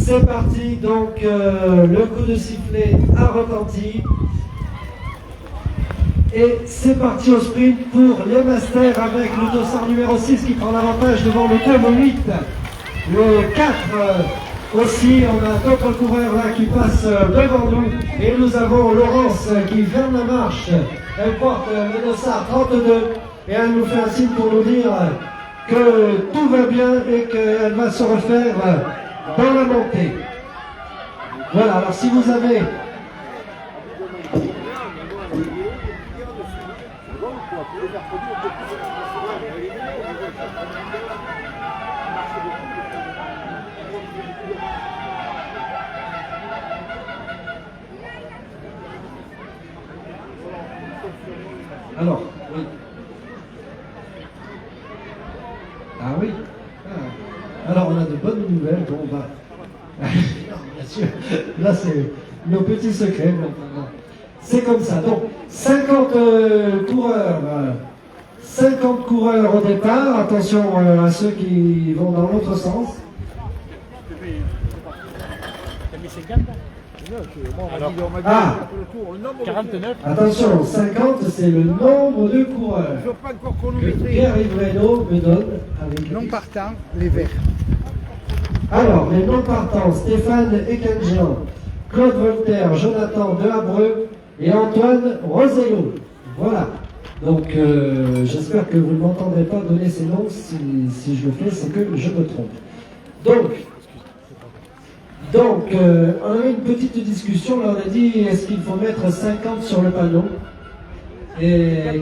C'est parti, donc le coup de sifflet a retenti. Et c'est parti au sprint pour les masters avec le dossard numéro 6 qui prend l'avantage devant le 2, le 8, le 4 aussi. On a d'autres coureurs là qui passent devant nous. Et nous avons Laurence qui ferme la marche. Elle porte le dossard 32 et elle nous fait un signe pour nous dire que tout va bien et qu'elle va se refaire dans la montée. Voilà, alors si vous avez... Alors, oui. Ah oui. Ah. Alors, on a de bonnes nouvelles. Bon, on va... non, bien sûr. Là, c'est nos petits secrets. C'est comme ça. Donc, 50 coureurs. 50 coureurs au départ. Attention à ceux qui vont dans l'autre sens. Alors, ah, 49. Attention, 50 c'est le nombre de coureurs que Pierre-Yves Reynaud me donne avec non partant, les verts. Alors, les non partants, Stéphane Ekenjian, Claude Voltaire, Jonathan Dehabreux et Antoine Rosello. Voilà. Donc, j'espère que vous ne m'entendrez pas donner ces noms. Si je le fais, c'est que je me trompe. Donc, on a eu une petite discussion, là on a dit est-ce qu'il faut mettre 50 sur le panneau et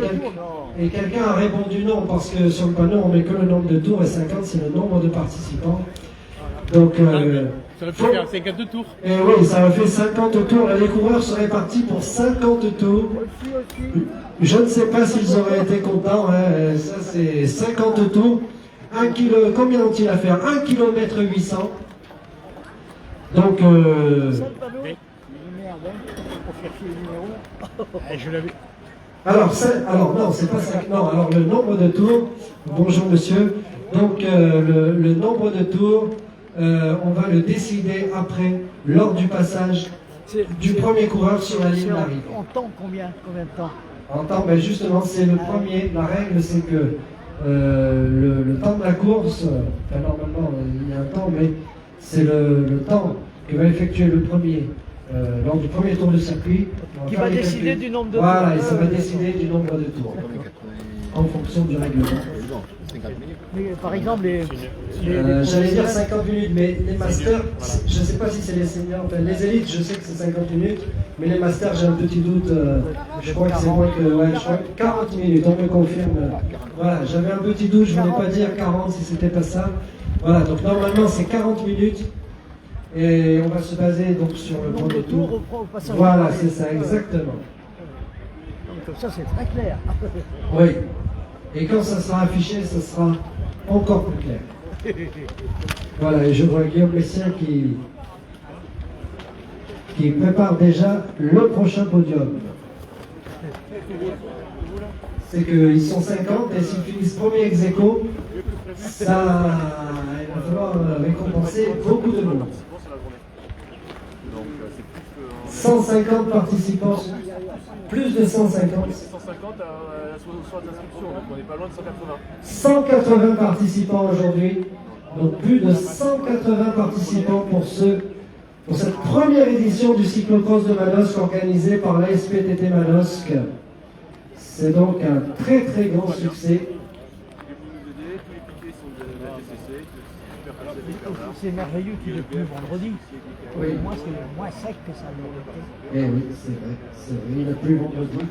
quelqu'un a répondu non, parce que sur le panneau on met que le nombre de tours et 50 c'est le nombre de participants. Donc, ça va faire 50 tours. Et oui, ça va faire 50 tours. Là, les coureurs seraient partis pour 50 tours. Je ne sais pas s'ils auraient été contents, hein. Ça c'est 50 tours. 1 kilo, combien ont-ils à faire? 1 km 800. Donc, alors non, c'est pas ça. Non, alors le nombre de tours. Bonjour monsieur. Donc le nombre de tours, on va le décider après, lors du passage du premier coureur sur la ligne d'arrivée. En temps, combien de temps? En temps, ben justement, c'est le premier. La règle, c'est que le temps de la course, normalement, il y a un temps, mais c'est le temps que va effectuer le premier lors du premier tour de circuit. Qui va décider du nombre de tours. Voilà, et ça va décider du nombre de tours en fonction du règlement. Mais par exemple, j'allais dire 50 minutes, mais les masters, je ne sais pas si c'est les seniors, enfin, les élites, je sais que c'est 50 minutes, mais les masters, j'ai un petit doute, je crois que c'est moins que, je crois que 40 minutes, on me confirme. Voilà, j'avais un petit doute, je ne voulais pas dire 40 si c'était pas ça. Voilà, donc normalement c'est 40 minutes. Et on va se baser donc sur le premier tour. Voilà, c'est ça, exactement. Comme ça, c'est très clair. Oui. Et quand ça sera affiché, ça sera encore plus clair. Voilà, et je vois Guillaume Messien qui prépare déjà le prochain podium. C'est qu'ils sont 50 et s'ils finissent premier ex aequo, ça, il va falloir récompenser beaucoup de monde. 150 participants, plus de 150. 150 à soit d'inscription, donc on n'est pas loin de 180. 180 participants aujourd'hui, donc plus de 180 participants pour cette première édition du cyclocross de Manosque organisée par la SPTT Manosque. C'est donc un très très grand succès. C'est merveilleux qu'il ait plu vendredi. Oui. Moi, c'est moins sec que ça l'aurait été. Eh oui, c'est vrai. Il n'a plus vendredi, donc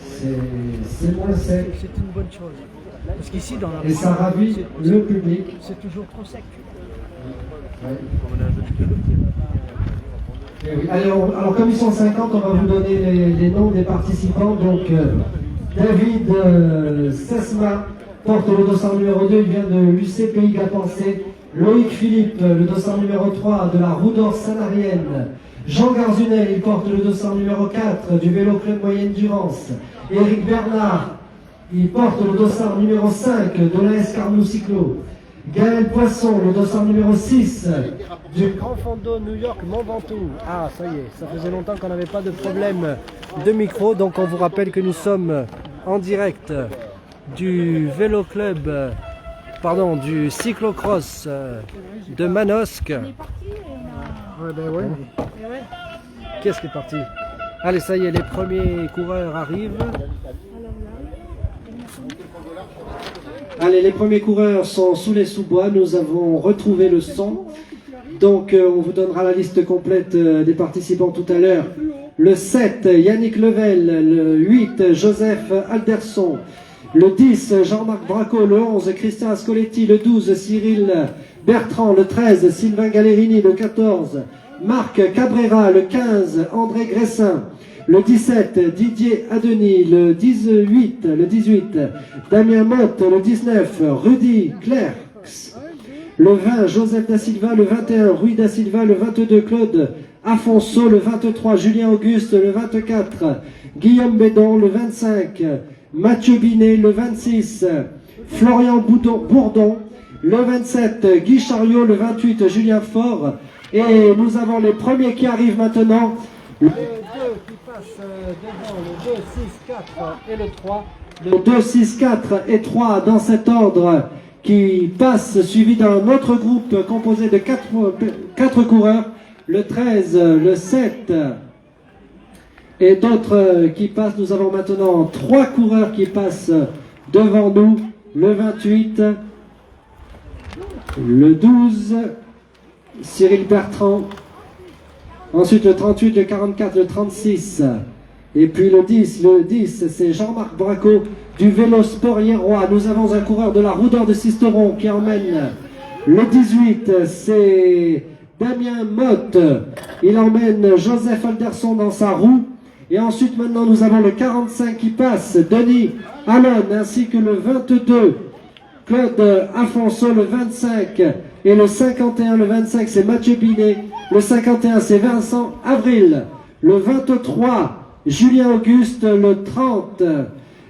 c'est moins sec. C'est une bonne chose. Parce qu'ici, dans la et ça ravit le public. C'est toujours trop sec. Ouais. Eh oui. Allez, alors comme ils sont 50, on va vous donner les noms des participants. Donc David Sesma porte le dossard numéro 2, il vient de l'UCPI Gapençay. Loïc Philippe, le dossard numéro 3 de la Roue d'Or Sanarienne. Jean Garzunel, il porte le dossard numéro 4 du Vélo Club Moyenne Durance. Éric Bernard, il porte le dossard numéro 5 de l'AS Carnot Cyclo. Gaël Poisson, le dossard numéro 6 du Grand Fondo New York Mont Ventoux. Ah, ça y est, ça faisait longtemps qu'on n'avait pas de problème de micro, donc on vous rappelle que nous sommes en direct du vélo club, du cyclocross de Manosque. Ouais, ben ouais. Qu'est-ce qui est parti? Allez, ça y est, les premiers coureurs arrivent. Allez, les premiers coureurs sont sous les sous-bois. Nous avons retrouvé le son. Donc, on vous donnera la liste complète des participants tout à l'heure. Le 7, Yannick Level. Le 8, Joseph Alderson. Le 10, Jean-Marc Braco. Le 11, Christian Ascoletti. Le 12, Cyril Bertrand. Le 13, Sylvain Gallerini. Le 14, Marc Cabrera. Le 15, André Gressin. Le 17, Didier Adeny. Le 18, Damien Motte. Le 19, Rudy Clercs. Le 20, Joseph Da Silva. Le 21, Rui Da Silva. Le 22, Claude Afonso. Le 23, Julien Auguste. Le 24, Guillaume Bédon. Le 25, Mathieu Binet. Le 26, Florian Bourdon. Le 27, Guy Chariot. Le 28, Julien Faure. Et nous avons les premiers qui arrivent maintenant. Le 2 qui passe devant, le 2, 6, 4 et le 3. Le 2, 6, 4 et 3 dans cet ordre qui passe, suivi d'un autre groupe composé de 4 coureurs. Le 13, le 7 et d'autres qui passent. Nous avons maintenant 3 coureurs qui passent devant nous. Le 28, le 12, Cyril Bertrand. Ensuite le 38, le 44, le 36. Et puis le 10, c'est Jean-Marc Braco du Vélo Sport Hierrois. Nous avons un coureur de la Roue d'Or de Sisteron qui emmène. Le 18, c'est Damien Motte. Il emmène Joseph Alderson dans sa roue. Et ensuite maintenant nous avons le 45 qui passe, Denis Allon, ainsi que le 22, Claude Afonso. Le 25 et le 51, le 25 c'est Mathieu Binet. Le 51 c'est Vincent Avril. Le 23, Julien Auguste. Le 30,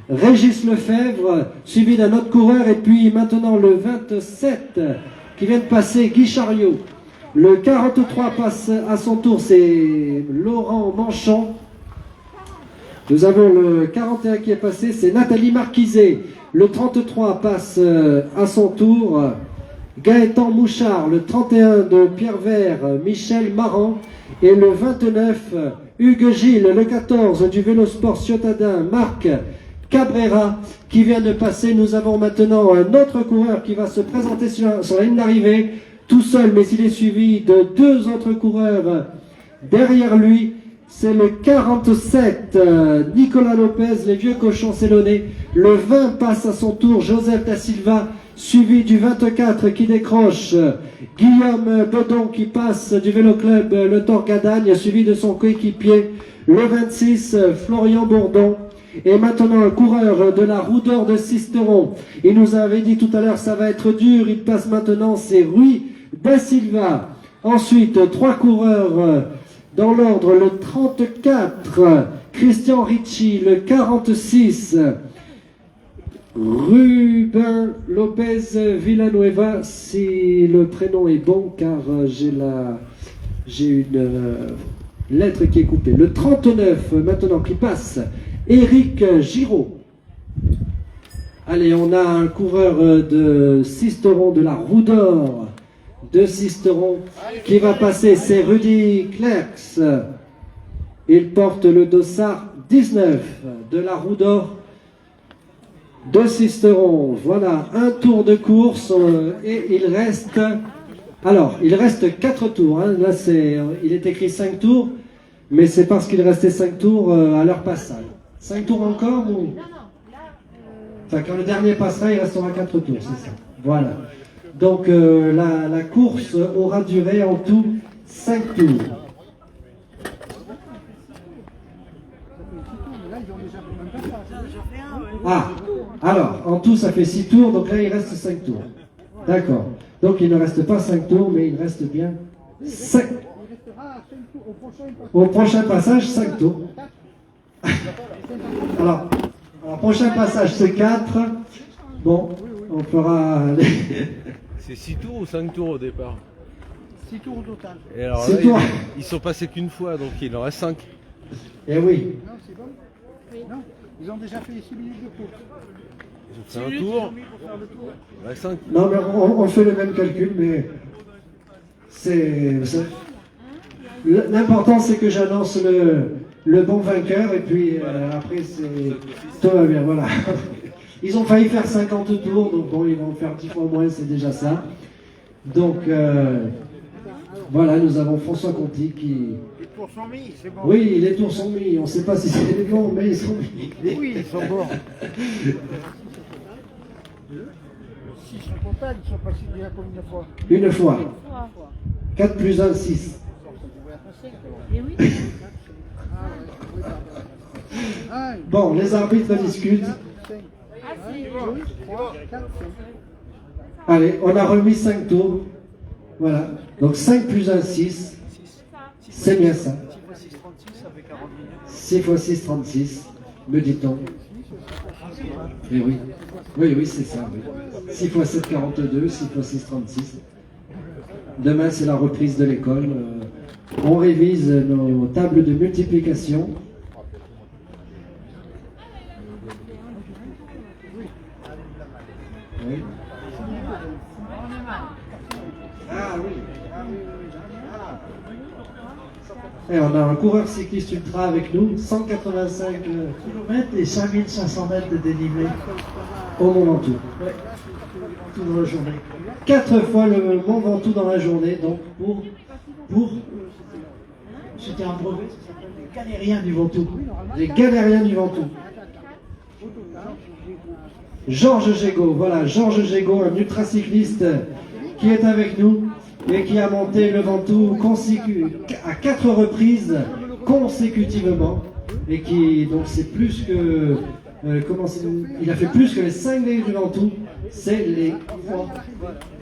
Régis Lefebvre, suivi d'un autre coureur. Et puis maintenant le 27 qui vient de passer, Guy Chariot. Le 43 passe à son tour, c'est Laurent Manchon. Nous avons le 41 qui est passé, c'est Nathalie Marquiset. Le 33 passe à son tour, Gaëtan Mouchard. Le 31 de Pierre Vert, Michel Marant. Et le 29, Hugues Gilles. Le 14 du Vélosport Ciotadin, Marc Cabrera qui vient de passer. Nous avons maintenant un autre coureur qui va se présenter sur la ligne d'arrivée tout seul, mais il est suivi de 2 autres coureurs derrière lui. C'est le 47, Nicolas Lopez, les vieux cochons Célonais. Le 20 passe à son tour, Joseph Da Silva, suivi du 24 qui décroche Guillaume Bedon qui passe du vélo club Le Torgadagne, suivi de son coéquipier. Le 26, Florian Bourdon. Et maintenant un coureur de la Roue d'Or de Sisteron. Il nous avait dit tout à l'heure ça va être dur, il passe maintenant, c'est Rui Da Silva. Ensuite 3 coureurs dans l'ordre, le 34, Christian Ricci. Le 46, Ruben Lopez Villanueva, si le prénom est bon, car j'ai une lettre qui est coupée. Le 39, maintenant, qui passe, Éric Giraud. Allez, on a un coureur de Sisteron, de la Roue d'Or de Sisteron, qui va passer, c'est Rudy Clercs. Il porte le dossard 19 de la Roue d'Or de Sisteron. Voilà, un tour de course et il reste... Alors, il reste 4 tours. Hein. Là, il est écrit 5 tours, mais c'est parce qu'il restait 5 tours à leur passage. 5 tours encore ou... Enfin, quand le dernier passera, il restera 4 tours, c'est ça. Voilà. Donc, la course aura duré en tout 5 tours. Ah, alors, en tout, ça fait 6 tours, donc là, il reste 5 tours. D'accord. Donc, il ne reste pas 5 tours, mais il reste bien 5. Au prochain passage, 5 tours. Alors, prochain passage, c'est 4. Bon, on fera C'est 6 tours ou 5 tours au départ? 6 tours au total. Et alors Six là, tours. ils sont passés qu'une fois, donc il en reste 5. Eh oui. Non, c'est bon. Non, ils ont déjà fait les 6 minutes de course. Ils ont fait un tour, il en reste 5. Non, mais on fait le même calcul, mais l'important c'est que j'annonce le bon vainqueur et puis après tout va bien, voilà. Ils ont failli faire 50 tours, donc bon, ils vont faire 10 fois moins, c'est déjà ça. Donc voilà, nous avons François Conti qui... Les tours sont mis, c'est bon. Oui, les tours sont mis, on ne sait pas si c'est les bons, mais ils sont mis. Oui, ils sont bons. 6 au total, ils sont passés déjà combien de fois? Une fois. 4 plus 1, 6. Bon, les arbitres discutent. Allez, on a remis 5 tours. Voilà. Donc 5 plus 1, 6. C'est bien ça. 6 fois 6, 36. Me dit-on. Eh oui. Oui, c'est ça. Oui. 6 fois 7, 42. 6 fois 6, 36. Demain, c'est la reprise de l'école. On révise nos tables de multiplication. Oui. Ah oui. Et on a un coureur cycliste ultra avec nous, 185 km et 5500 mètres de dénivelé au Mont Ventoux. Ouais. Tout dans la journée. 4 fois le Mont Ventoux dans la journée, donc pour c'était un brevet, ça s'appelle les galériens du Ventoux. Les galériens du Ventoux. Georges Gégaud, voilà, Georges Gégaud, un ultracycliste qui est avec nous et qui a monté le Ventoux à 4 reprises consécutivement et qui, donc c'est plus que, il a fait plus que les 5 days du Ventoux, c'est les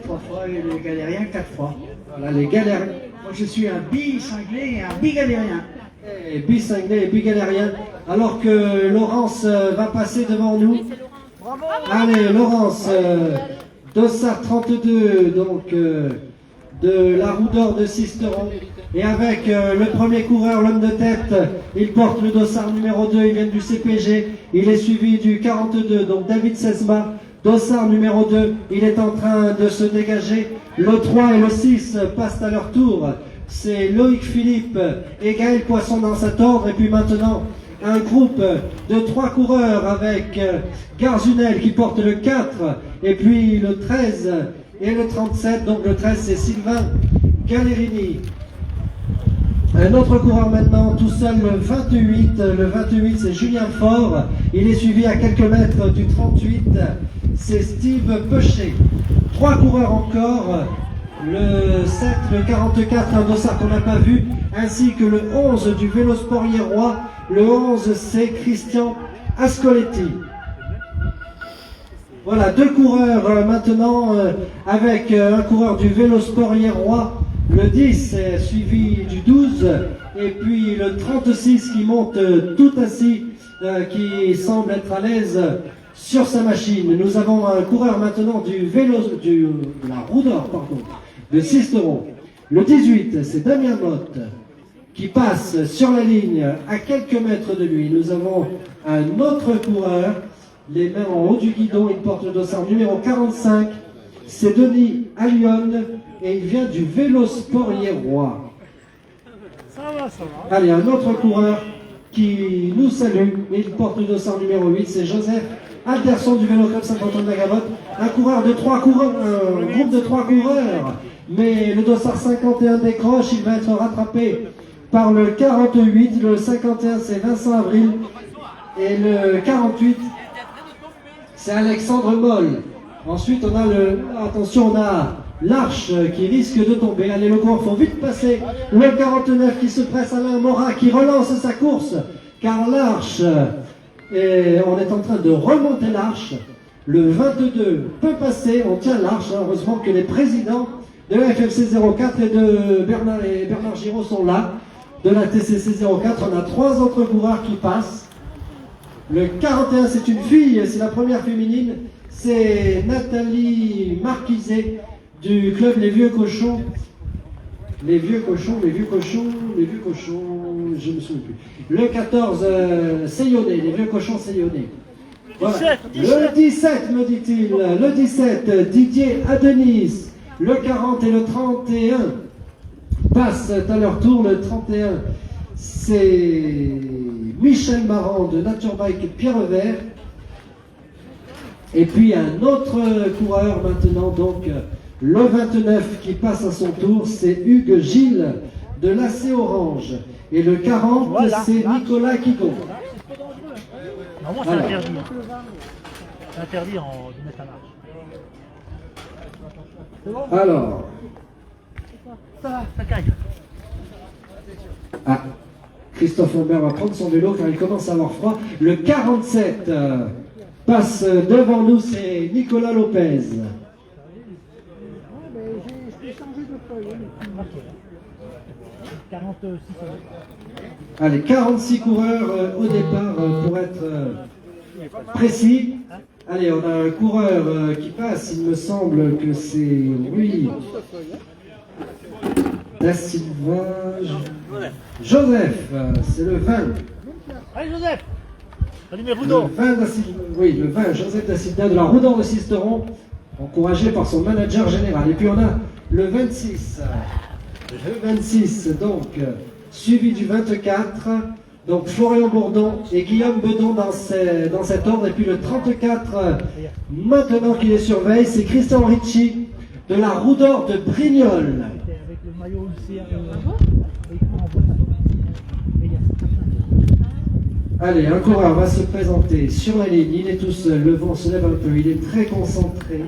3 fois et les galériens 4 fois. Voilà, les galériens. Moi je suis un bi-cinglé et un bi-galérien. Et bi-cinglé et bi-galérien. Alors que Laurence va passer devant nous. Allez, Laurence, Dossard 32, donc de la Roue d'Or de Sisteron. Et avec le premier coureur, l'homme de tête, il porte le dossard numéro 2, il vient du CPG. Il est suivi du 42, donc David Sesma. Dossard numéro 2, il est en train de se dégager. Le 3 et le 6 passent à leur tour. C'est Loïc Philippe et Gaël Poisson dans cet ordre. Et puis maintenant, un groupe de 3 coureurs avec Garzunel qui porte le 4 et puis le 13 et le 37. Donc le 13 c'est Sylvain Gallerini. Un autre coureur maintenant, tout seul, le 28. Le 28 c'est Julien Faure. Il est suivi à quelques mètres du 38. C'est Steve Pechet. 3 coureurs encore. Le 7, le 44, un dossard qu'on n'a pas vu, ainsi que le 11 du Vélosport Hierrois. Le 11, c'est Christian Ascoletti. Voilà, 2 coureurs maintenant avec un coureur du Vélosport Hierrois. Le 10 est suivi du 12 et puis le 36 qui monte tout assis, qui semble être à l'aise sur sa machine. Nous avons un coureur maintenant de la Roue d'Or, pardon, de Sisteron. Le 18, c'est Damien Motte qui passe sur la ligne à quelques mètres de lui. Nous avons un autre coureur, les mains en haut du guidon, il porte le dossard numéro 45. C'est Denis Allion et il vient du Vélosport Hierrois. Ça va. Allez, un autre coureur qui nous salue, et il porte le dossard numéro 8, c'est Joseph Alderson du Vélo Club Saint-Antoine de la Gavotte. Un coureur de 3 coureurs, un groupe de 3 coureurs, mais le dossard 51 décroche, il va être rattrapé par le 48, le 51 c'est Vincent Avril, et le 48 c'est Alexandre Moll. Ensuite on a l'Arche qui risque de tomber. Allez, le coureur, faut vite passer. Le 49 qui se presse, Alain Morat qui relance sa course, car l'Arche, et on est en train de remonter l'Arche. Le 22 peut passer, on tient l'Arche. Heureusement que les présidents de la FFC 04 et de Bernard Giraud sont là. De la TCC 04, on a 3 autres coureurs qui passent. Le 41, c'est une fille, c'est la première féminine. C'est Nathalie Marquiset du club Les Vieux Cochons. Les Vieux Cochons, les Vieux Cochons, les Vieux Cochons, je me souviens plus. Le 14, Seyonnais, les Vieux Cochons Seyonnais. Voilà. Le 17, me dit-il. Le 17, Didier Adenis. Le 40 et le 31 passent à leur tour. Le 31, c'est Michel Marand de Nature Bike Pierrevert. Et puis un autre coureur maintenant, donc le 29 qui passe à son tour, c'est Hugues Gilles de l'AC Orange. Et le 40, Voilà. c'est Nicolas Quigon. Normalement, c'est Alors. interdit. C'est interdit de mettre à marche. Alors, Ça va, ça caille. ah, Christophe Humbert va prendre son vélo car il commence à avoir froid. Le 47 passe devant nous, c'est Nicolas Lopez. J'ai changé de feuille. 46 secondes. Allez, 46 coureurs au départ pour être précis. Allez, on a un coureur qui passe, il me semble que c'est Rui Da Silva. Joseph, c'est le 20. Allez, Joseph. Le numéro Le 2. 20 Da Silva, oui, le 20, Joseph Da Silva de la Roue d'Or de Sisteron, encouragé par son manager général. Et puis on a le 26. Le 26, donc, suivi du 24. Donc Florian Bourdon et Guillaume Bedon dans cet ordre. Et puis le 34, maintenant qu'il les surveille, c'est Christian Ricci de la Roue d'Or de Brignoles. Avec le maillot UCR. Allez, un coureur va se présenter sur la ligne. Il est tout seul, le vent se lève un peu, il est très concentré.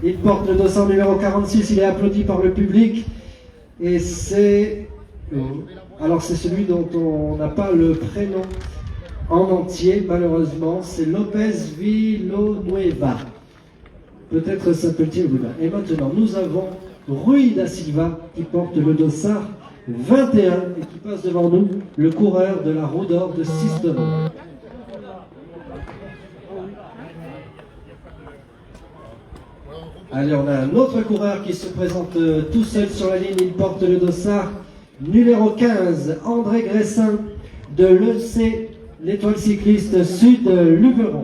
Il porte le dossard numéro 46, il est applaudi par le public. Et c'est... Alors c'est celui dont on n'a pas le prénom en entier, malheureusement. C'est Lopez Villanueva. Peut-être s'appelle-t-il Rui. Et maintenant, nous avons Rui Da Silva qui porte le dossard 21 et qui passe devant nous, le coureur de la Roue d'Or de Sisteron. Allez, on a un autre coureur qui se présente tout seul sur la ligne. Il porte le dossard numéro 15, André Gressin de l'EC, l'Étoile Cycliste Sud Luberon.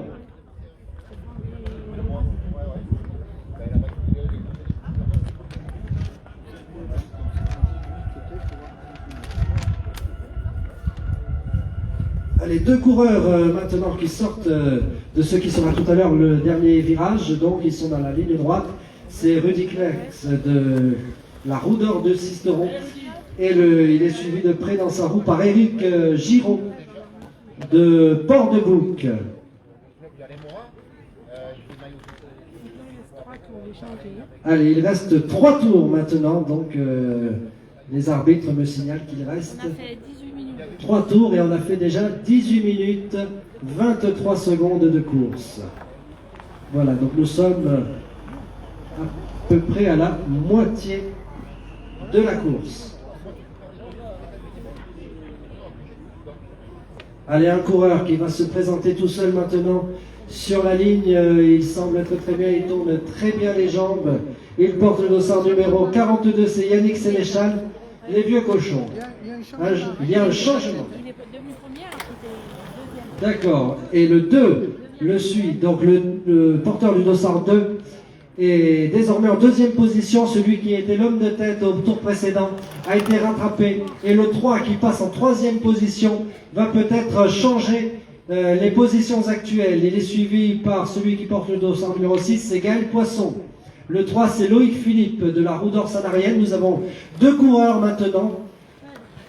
Allez, deux coureurs maintenant qui sortent de ceux qui sera tout à l'heure le dernier virage, donc ils sont dans la ligne droite. C'est Rudy Klex de la Roue d'Or de Sisteron. Et il est suivi de près dans sa roue par Éric Giraud de Port-de-Bouc. Allez, il reste 3 tours maintenant, donc les arbitres me signalent qu'il reste 3 tours et on a fait déjà 18 minutes 23 secondes de course. Voilà, donc nous sommes à peu près à la moitié de la course. Allez, un coureur qui va se présenter tout seul maintenant sur la ligne. Il semble être très bien, il tourne très bien les jambes. Il porte le dossard numéro 42, c'est Yannick Sénéchal, les Vieux Cochons. Il y a un changement. D'accord. Et le 2 le suit. Donc le porteur du dossard 2 est désormais en deuxième position. Celui qui était l'homme de tête au tour précédent a été rattrapé. Et le 3 qui passe en troisième position va peut-être changer les positions actuelles. Il est suivi par celui qui porte le dossard numéro 6, c'est Gaël Poisson. Le 3, c'est Loïc Philippe de la Roue d'Or Sanarienne. Nous avons 2 coureurs maintenant.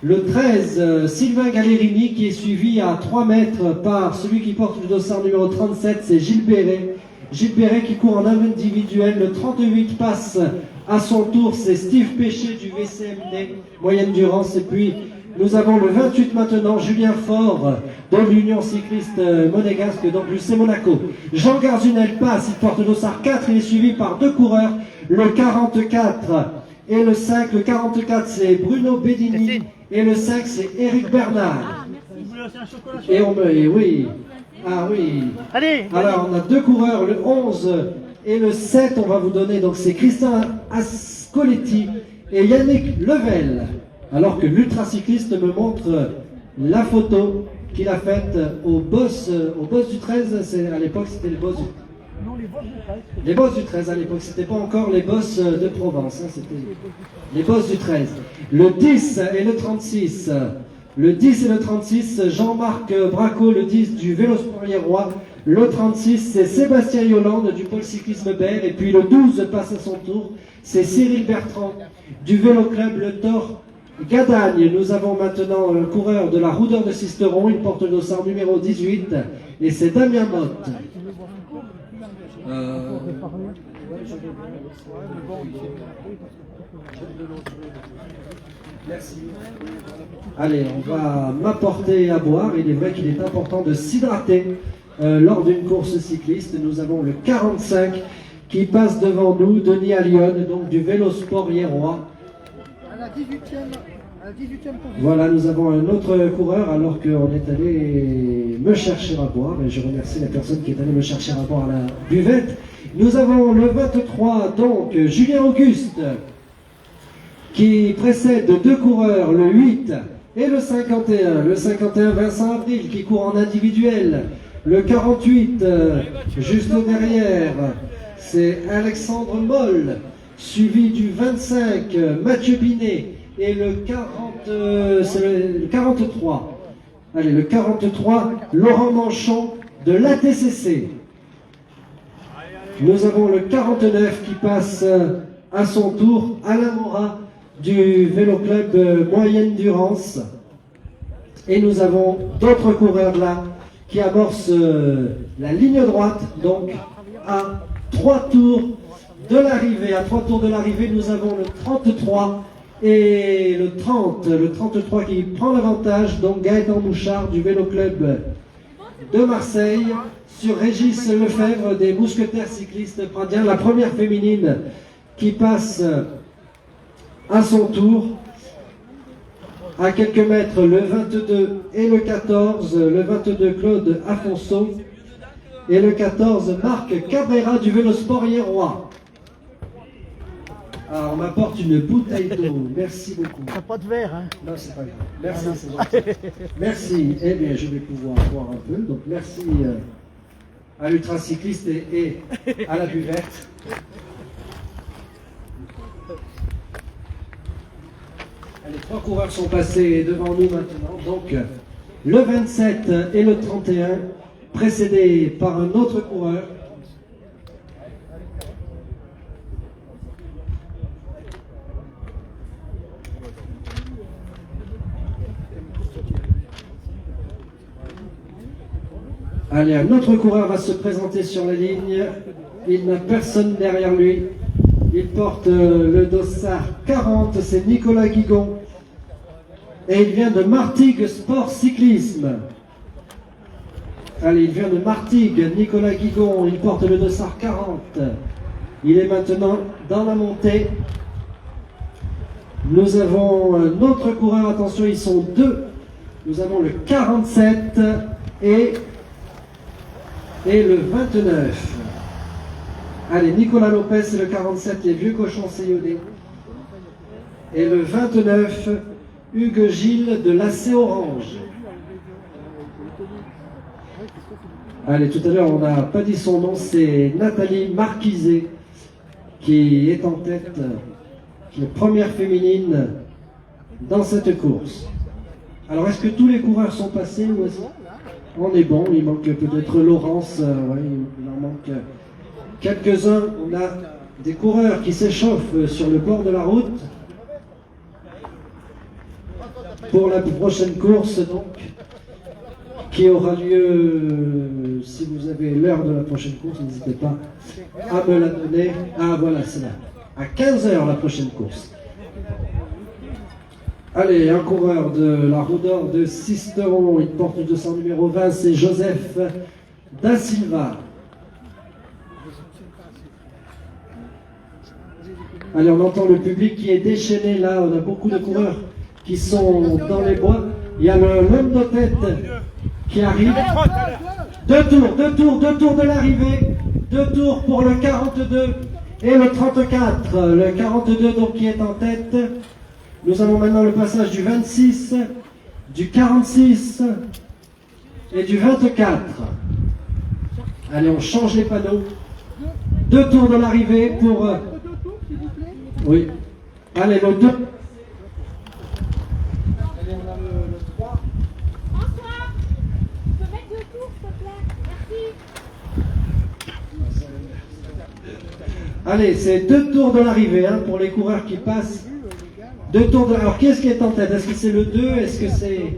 Le 13, Sylvain Gallerini, qui est suivi à 3 mètres par celui qui porte le dossard numéro 37, c'est Gilles Béret. Gilles Béret qui court en individuel. Le 38 passe à son tour, c'est Steve Péché du VCMD, moyenne Durance. Et puis nous avons le 28 maintenant, Julien Faure de l'Union Cycliste Monégasque, donc l'UC Monaco. Jean Garzunel passe, il porte le dossard 4, il est suivi par 2 coureurs, le 44 et le 5. Le 44 c'est Bruno Bedini et le 5 c'est Eric Bernard. Et oui, ah oui. Allez. Alors on a 2 coureurs, le 11 Et le 7, on va vous donner, donc c'est Christian Ascoletti et Yannick Level. Alors que l'ultracycliste me montre la photo qu'il a faite au boss du 13. À l'époque, c'était le boss du 13. Non, les boss du 13. Les boss du 13 à l'époque, c'était pas encore les boss de Provence, hein, c'était les boss du 13. Le 10 et le 36. Le 10 et le 36, Jean-Marc Braco, le 10 du Vélosport Roi. Le 36, c'est Sébastien Yolande du Pôle Cyclisme Berre. Et puis le 12 passe à son tour, c'est Cyril Bertrand du Vélo Club Le Thor Gadagne. Nous avons maintenant un coureur de la Roudeur de Sisteron, il porte le dossard numéro 18 et c'est Damien Motte. Merci. Allez, on va m'apporter à boire. Il est vrai qu'il est important de s'hydrater lors d'une course cycliste. Nous avons le 45 qui passe devant nous, Denis Allione, donc du Vélosport Roi. À la 18e position. Voilà, nous avons un autre coureur alors qu'on est allé me chercher à boire. Et je remercie la personne qui est allée me chercher à boire à la buvette. Nous avons le 23, donc Julien Auguste, qui précède deux coureurs, le 8 et le 51. Le 51, Vincent Avril, qui court en individuel. Le 48, juste derrière, c'est Alexandre Moll, suivi du 25, Mathieu Binet. Et le 43. Allez, le 43, Laurent Manchon de l'ATCC. Nous avons le 49 qui passe à son tour, Alain Morat du Vélo Club Moyenne Durance. Et nous avons d'autres coureurs là qui amorcent la ligne droite, donc à 3 tours de l'arrivée. À 3 tours de l'arrivée, nous avons le 33 et le 30, le 33 qui prend l'avantage, donc Gaëtan Mouchard du Vélo Club de Marseille sur Régis Lefebvre des Mousquetaires Cyclistes Pradien, la première féminine qui passe à son tour. À quelques mètres, le 22 et le 14, le 22 Claude Afonso et le 14 Marc Cabrera du Vélosport Roi. Alors, on m'apporte une bouteille d'eau. Merci beaucoup. T'as pas de verre, hein? Non, c'est pas grave. Merci, c'est gentil. Merci. Eh bien, je vais pouvoir boire un peu. Donc, merci à l'ultracycliste et à la buvette. Les 3 coureurs sont passés devant nous maintenant. Donc, le 27 et le 31, précédés par un autre coureur. Allez, un autre coureur va se présenter sur la ligne. Il n'a personne derrière lui. Il porte le dossard 40, c'est Nicolas Guigon. Et il vient de Martigues Sport Cyclisme. Allez, il vient de Martigues, Nicolas Guigon. Il porte le dossard 40. Il est maintenant dans la montée. Nous avons un autre coureur, attention, ils sont 2. Nous avons le 47 et le 29. Allez, Nicolas Lopez, c'est le 47, les vieux cochons CIOD. Et le 29, Hugues Gilles de l'AC Orange. Allez, tout à l'heure, on n'a pas dit son nom, c'est Nathalie Marquiset qui est en tête, qui est première féminine dans cette course. Alors, est-ce que tous les coureurs sont passés ou est-ce... On est bon, il manque peut-être Laurence, ouais, il en manque quelques-uns. On a des coureurs qui s'échauffent sur le bord de la route pour la prochaine course, donc, qui aura lieu, si vous avez l'heure de la prochaine course, n'hésitez pas à me la donner. Ah voilà, c'est là, à 15h la prochaine course. Allez, un coureur de la Roudeur de Sisteron, il porte le dossard numéro 20, c'est Joseph Da Silva. Allez, on entend le public qui est déchaîné là, on a beaucoup de coureurs qui sont dans les bois. Il y a l'homme de tête qui arrive. Deux tours de l'arrivée. 2 tours pour le 42 et le 34. Le 42 donc qui est en tête. Nous avons maintenant le passage du 26, du 46 et du 24. Allez, on change les panneaux. 2 tours de l'arrivée pour... Oui. Allez, le 2. François, tu peux mettre 2 tours, s'il te plaît? Merci. Allez, c'est 2 tours de l'arrivée hein, pour les coureurs qui passent. 2 tours de... Alors, qu'est-ce qui est en tête? Est-ce que c'est le 2? Est-ce que c'est...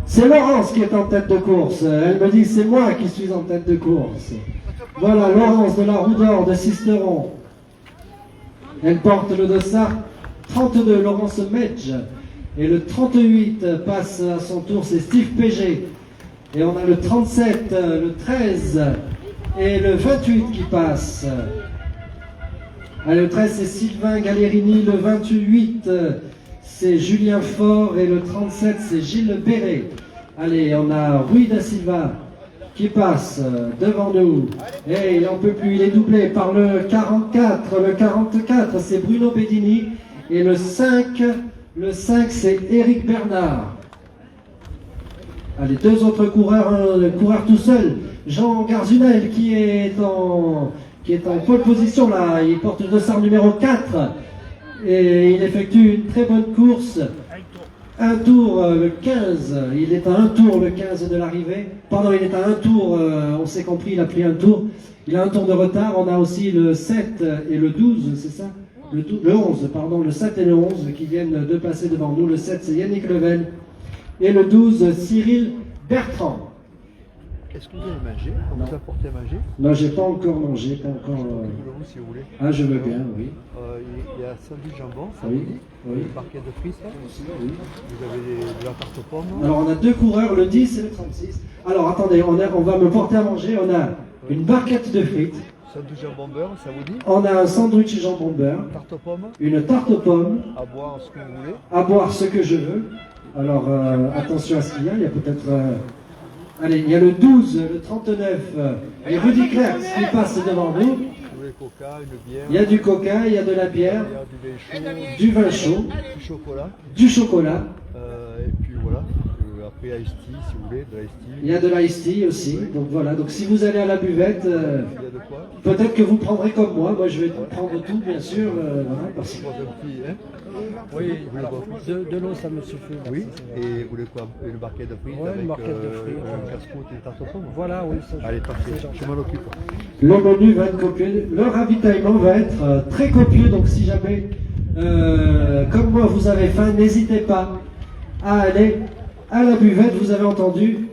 C'est Laurence qui est en tête de course. Elle me dit c'est moi qui suis en tête de course. Voilà, Laurence de la Roue d'Or de Sisteron. Elle porte le dossard 32, Laurence Medge. Et le 38 passe à son tour, c'est Steve Péger. Et on a le 37, le 13 et le 28 qui passent. Allez, le 13 c'est Sylvain Gallerini, le 28 c'est Julien Faure et le 37 c'est Gilles Béret. Allez, on a Rui da Silva qui passe devant nous. Et il n'en peut plus, il est doublé par le 44. Le 44 c'est Bruno Bedini. Et le 5 c'est Éric Bernard. Allez, 2 autres coureurs, un coureur tout seul, Jean Garzunel qui est en pole position là, il porte le dossard numéro 4 et il effectue une très bonne course. Un tour le 15, il est à un tour le 15 de l'arrivée. Pardon, il est à un tour, on s'est compris, il a pris un tour. Il a un tour de retard, on a aussi le 7 et le 12, c'est ça? Le 11, pardon, le 7 et le 11 qui viennent de passer devant nous. Le 7 c'est Yannick Level et le 12 Cyril Bertrand. Est-ce que vous avez mangé? On vous a apporté à manger? Non, j'ai pas encore mangé, pas encore. Si vous voulez. Ah, je veux bien, oui. Il y a sandwich jambon, ça Oui, vous dit? oui. Une barquette de frites. Oui. Vous avez de la tarte aux pommes. Alors, on a 2 coureurs, le 10 et le 36. Alors, attendez, on va me porter à manger. On a une barquette de frites. Sandwich jambon beurre, ça vous dit? On a un sandwich jambon beurre. Tarte aux pommes. Une tarte aux pommes. À boire ce que vous voulez. À boire ce que je veux. Alors, attention à ce qu'il y a. Il y a peut-être... Allez, il y a le 12, le 39 et Rudy Clerc qui passe devant nous. Vous voulez coca, une bière. Il y a du coca, il y a de la bière, Il y a du vin chaud. du vin chaud, Du chocolat. du chocolat. Et puis voilà. Après ice tea, si vous voulez, de l'ice tea. Il y a de l'ice tea aussi. Donc voilà, donc si vous allez à la buvette, Il y a de quoi? peut-être que vous prendrez comme moi. Moi, je vais prendre tout, bien sûr. Voilà, parce que... Pour un petit, hein? Oui, Vous voulez boire plus? de l'eau ça me suffit. Oui. Et vous voulez quoi? Une barquette de frites Ouais, une avec barquette de frites. un casse-croûte et une tarte aux pommes? Voilà, oui. Ça, Allez, parfait. Je m'en occupe. Le menu va être copieux. Le ravitaillement va être très copieux. Donc si jamais, comme moi, vous avez faim, n'hésitez pas à aller à la buvette. Vous avez entendu.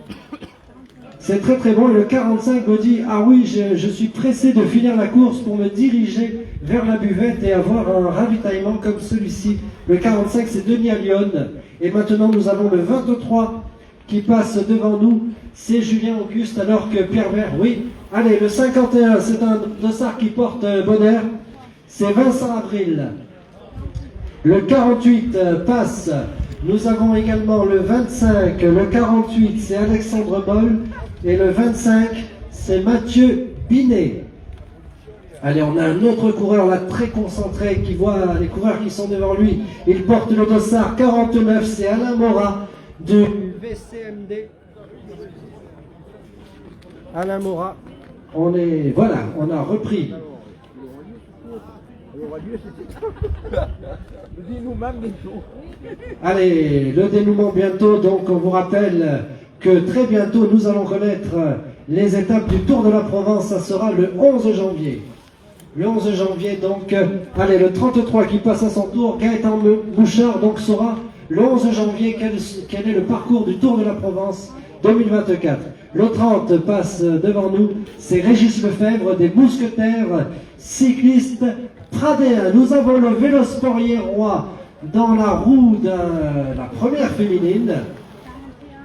C'est très très bon. Et le 45 me dit, ah oui, je suis pressé de finir la course pour me diriger vers la buvette et avoir un ravitaillement comme celui-ci. Le 45 c'est Denis Allion. Et maintenant nous avons le 23 qui passe devant nous. C'est Julien Auguste alors que Pierre Vert, oui. Allez, le 51 c'est un dossard qui porte bonheur. C'est Vincent Avril. Le 48 passe. Nous avons également le 25. Le 48 c'est Alexandre Moll. Et le 25, c'est Mathieu Binet. Allez, on a un autre coureur là très concentré qui voit les coureurs qui sont devant lui. Il porte le dossard 49, c'est Alain Morat du VCMD. Alain Morat. Voilà, on a repris. Allez, le dénouement bientôt, donc on vous rappelle que très bientôt nous allons connaître les étapes du Tour de la Provence, ça sera le 11 janvier. Le 11 janvier, donc, allez, le 33 qui passe à son tour, Gaëtan Bouchard, donc saura le 11 janvier quel est le parcours du Tour de la Provence 2024. Le 30 passe devant nous, c'est Régis Lefebvre des Mousquetaires cyclistes Pradéens. Nous avons le Vélosport Roi dans la roue de la première féminine.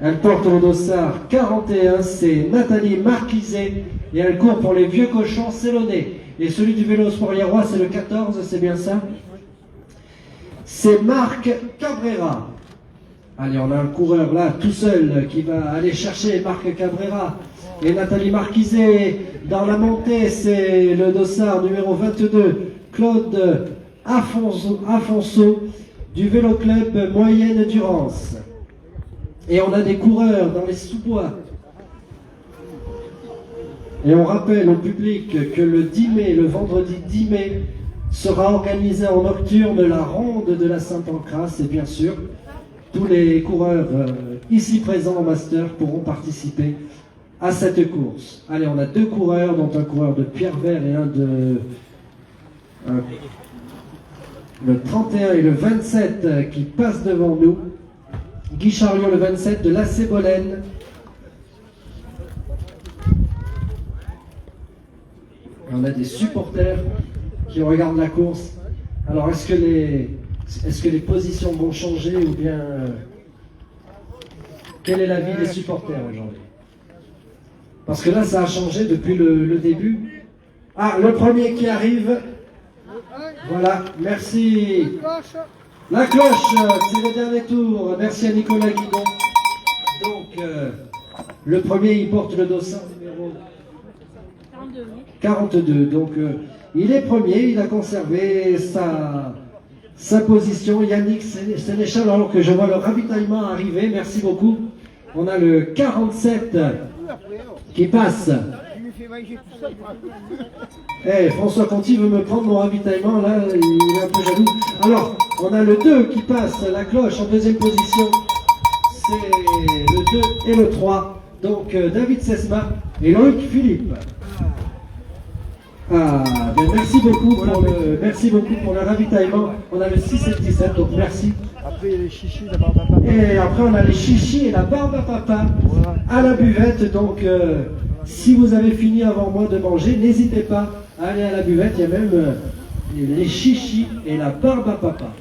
Elle porte le dossard 41, c'est Nathalie Marquiset et elle court pour les Vieux Cochons Célonais. Et celui du Vélosport Roi, c'est le 14, c'est bien ça? C'est Marc Cabrera. Allez, on a un coureur là tout seul qui va aller chercher Marc Cabrera. et Nathalie Marquiset. Dans la montée, c'est le dossard numéro 22, Claude Afonso du Vélo Club Moyenne Durance. Et on a des coureurs dans les sous-bois. Et on rappelle au public que le 10 mai, le vendredi 10 mai, sera organisée en nocturne la ronde de la Saint-Pancras. Et bien sûr, tous les coureurs ici présents au Master pourront participer à cette course. Allez, on a deux coureurs, dont un coureur de Pierre-Vert et un de... le 31 et le 27 qui passent devant nous. Guy Chariot, le 27 de l'AC Bolène. On a des supporters qui regardent la course. Alors, est-ce que les positions vont changer ou bien... quel est l'avis des supporters aujourd'hui? Parce que là, ça a changé depuis le début. Ah, le premier qui arrive. Voilà, merci. La cloche, c'est le dernier tour. Merci à Nicolas Guidon. Donc, le premier, il porte le dossard numéro 42. Donc, il est premier, il a conservé sa position. Yannick Sénéchal, alors que je vois le ravitaillement arriver. Merci beaucoup. On a le 47 qui passe. François Conti veut me prendre mon ravitaillement, là, il est un peu jaloux. Alors, on a le 2 qui passe, la cloche en deuxième position. C'est le 2 et le 3. Donc, David Sesma et Loïc Philippe. Ah, ben merci beaucoup pour le ravitaillement. On a le 6 et le 17, donc merci. Après, il y a les chichis, la barbe à papa. Et après, on a les chichis et la barbe à papa à la buvette. Donc, si vous avez fini avant moi de manger, n'hésitez pas à aller à la buvette. Il y a même les chichis et la barbe à papa.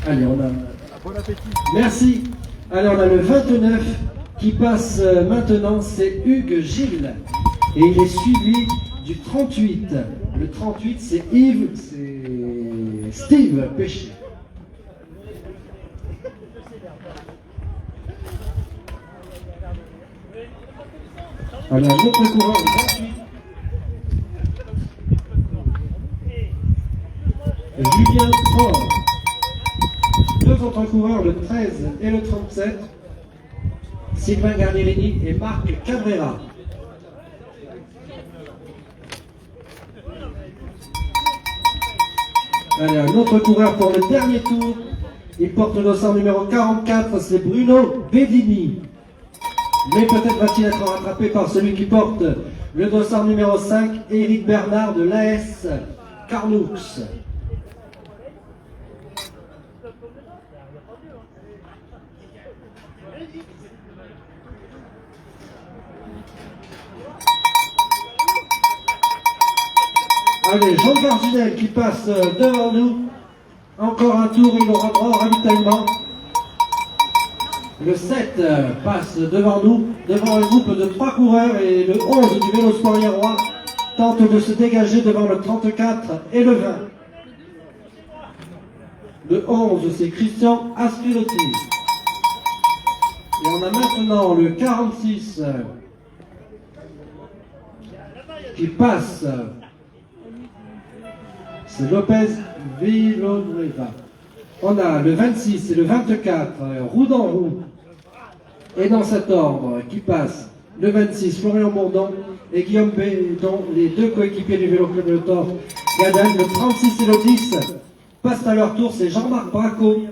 Allez, on a... Bon appétit. Merci. Allez, on a le 29 qui passe maintenant. C'est Hugues Gilles. Et il est suivi du 38. Le 38, c'est Steve Péché. Alors, un autre coureur, le 28. Julien Faure. Deux autres coureurs, le 13 et le 37. Sylvain Garnierini et Marc Cabrera. Allez, un autre coureur pour le dernier tour. Il porte le dossard numéro 44, c'est Bruno Bedini. Mais peut-être va-t-il être rattrapé par celui qui porte le dossard numéro 5, Éric Bernard de l'AS Carnoux. Allez, Jean Cardinel qui passe devant nous. Encore un tour, il aura droit au ravitaillement. Le 7 passe devant nous, devant un groupe de 3 coureurs, et le 11 du Vélo Sport Roi tente de se dégager devant le 34 et le 20. Le 11, c'est Christian Aspilotti. Et on a maintenant le 46 qui passe. C'est Lopez Villanueva. On a le 26 et le 24, roue dans roue. Et dans cet ordre, qui passe le 26, Florian Bourdon et Guillaume Bédon, les deux coéquipiers du Vélo Club Le Thor Gaden. Le 36 et le 10 passent à leur tour, c'est Jean-Marc Braco.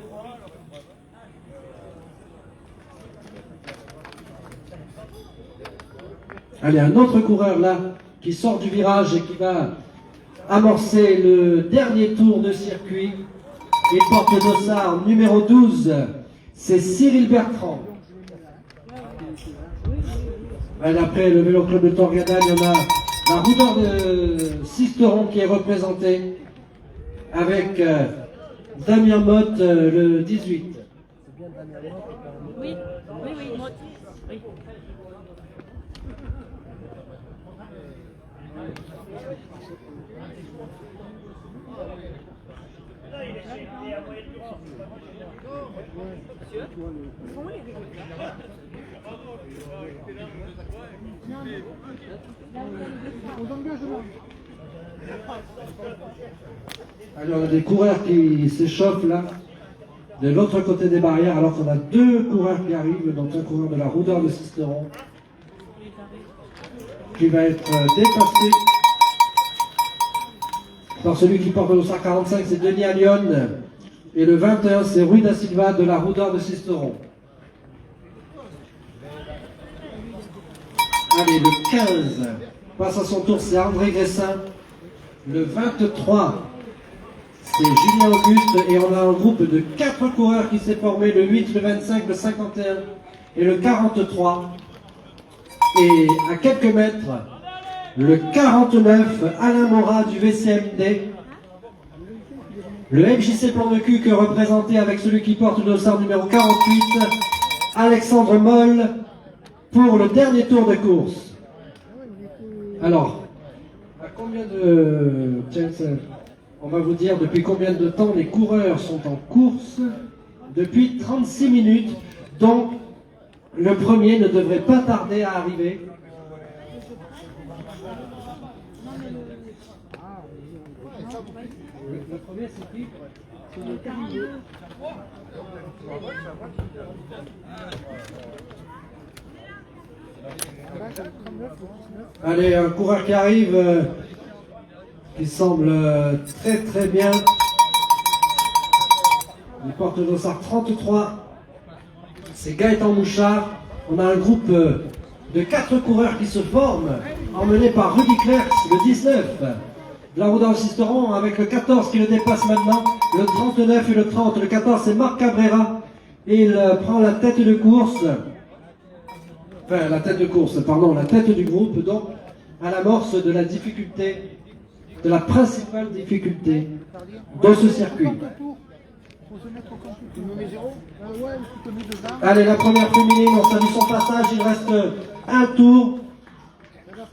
Allez, un autre coureur là, qui sort du virage et qui va amorcer le dernier tour de circuit. Il porte le dossard numéro 12, c'est Cyril Bertrand. Après le Vélo Club de Torgadane, il y en a la roue d'or de Sisteron qui est représentée avec Damien Motte, le 18. Oui, Motte. Oui. Alors, on a des coureurs qui s'échauffent là, de l'autre côté des barrières, alors qu'on a deux coureurs qui arrivent, donc un coureur de la Roudeur de Sisteron, qui va être dépassé par celui qui porte le dossard 45, c'est Denis Allion, et le 21, c'est Rui da Silva de la Roudeur de Sisteron. Allez, le 15 passe à son tour, c'est André Gressin. Le 23, c'est Julien Auguste, et on a un groupe de 4 coureurs qui s'est formé, le 8, le 25, le 51 et le 43. Et à quelques mètres, le 49, Alain Morat du VCMD. Le MJC Plan de Cul que représenté avec celui qui porte le dossard numéro 48, Alexandre Moll, pour le dernier tour de course. Alors, à combien de... On va vous dire depuis combien de temps les coureurs sont en course. Depuis 36 minutes, donc le premier ne devrait pas tarder à arriver. Le premier, c'est qui? Allez, un coureur qui arrive, qui semble très très bien. Il porte le dossard 33. C'est Gaëtan Mouchard. On a un groupe de 4 coureurs qui se forment, emmenés par Rudy Clerc, le 19. De la Roudeur de Sisteron, avec le 14 qui le dépasse maintenant, le 39 et le 30. Le 14, c'est Marc Cabrera. Et il prend la tête de course. Enfin, la tête de course, pardon, la tête du groupe, donc, à l'amorce de la difficulté, de la principale difficulté dans ce circuit. Allez, la première féminine, on salue son passage, il reste un tour.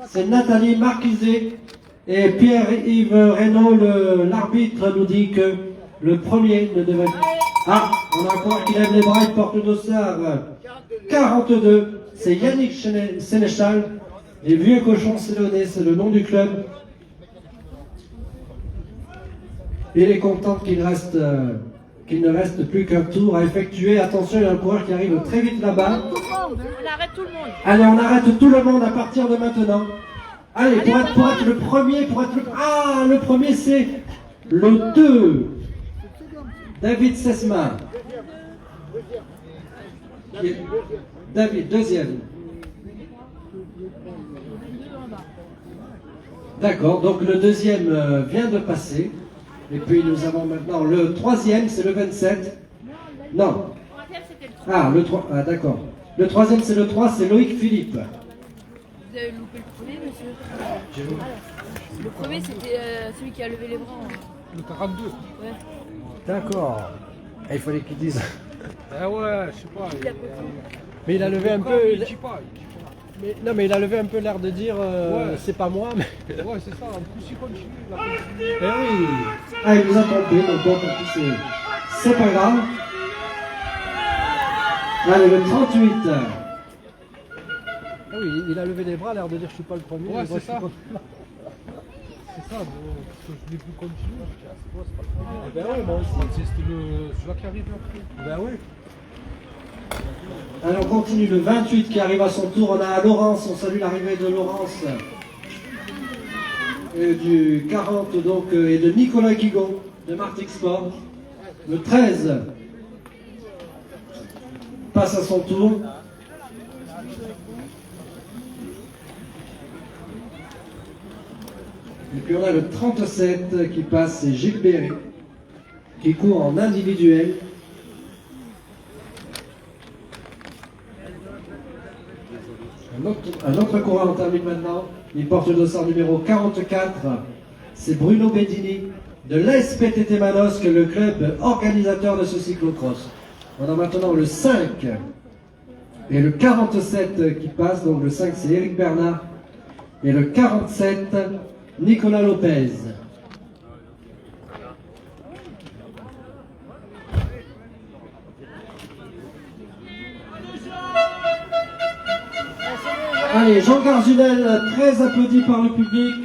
C'est Nathalie Marquisé et Pierre-Yves Reynaud, l'arbitre, nous dit que le premier ne devrait... Ah, on a encore qui lève les bras, il porte le dossard 42. C'est Yannick Sénéchal, les vieux cochons sédonnés, c'est le nom du club. Il est content qu'il ne reste plus qu'un tour à effectuer. Attention, il y a un coureur qui arrive très vite là-bas. On arrête tout le monde. Allez, on arrête tout le monde à partir de maintenant. Allez, pour être le premier, Ah, le premier c'est le 2. David Sesma. David, deuxième. D'accord, donc le deuxième vient de passer. Et puis nous avons maintenant le troisième, c'est le 27. Non. Ah, le 3. Ah, d'accord. Le troisième, c'est le 3, c'est Loïc Philippe. Vous avez loupé le premier, monsieur. Le premier, c'était celui qui a levé les bras. Le 42. Ouais. D'accord. Et il fallait qu'il dise. Ah ouais, je sais pas. Mais il a levé un peu. Il dit pas. Mais, non, mais il a levé un peu l'air de dire c'est pas moi. Mais... Ouais, c'est ça. En plus, il continue. Eh oui. Ah, il nous a trompé, donc bon, tant pis, c'est pas grave. Allez, le 38. Ah oui, il a levé les bras, l'air de dire je suis pas le premier. Ouais, mais moi, c'est je suis ça. pas- C'est ça, bon, parce que je l'ai vu continuer. Je dis, ah, c'est quoi, c'est pas le premier. Ben ouais, moi aussi. C'était celui-là qui arrive après. Ben oui. Allez, on continue. Le 28 qui arrive à son tour. On a Laurence. On salue l'arrivée de Laurence. Et du 40 donc, et de Nicolas Guigon de Martix Sport. Le 13 passe à son tour. Et puis on a le 37 qui passe, c'est Gilles Berry, qui court en individuel. Un autre coureur en termine maintenant. Il porte le dossard numéro 44. C'est Bruno Bedini de l'SPTT Manosque, le club organisateur de ce cyclocross. On a maintenant le 5 et le 47 qui passent. Donc le 5 c'est Eric Bernard et le 47 Nicolas Lopez. Allez, Jean Garzunel, très applaudi par le public.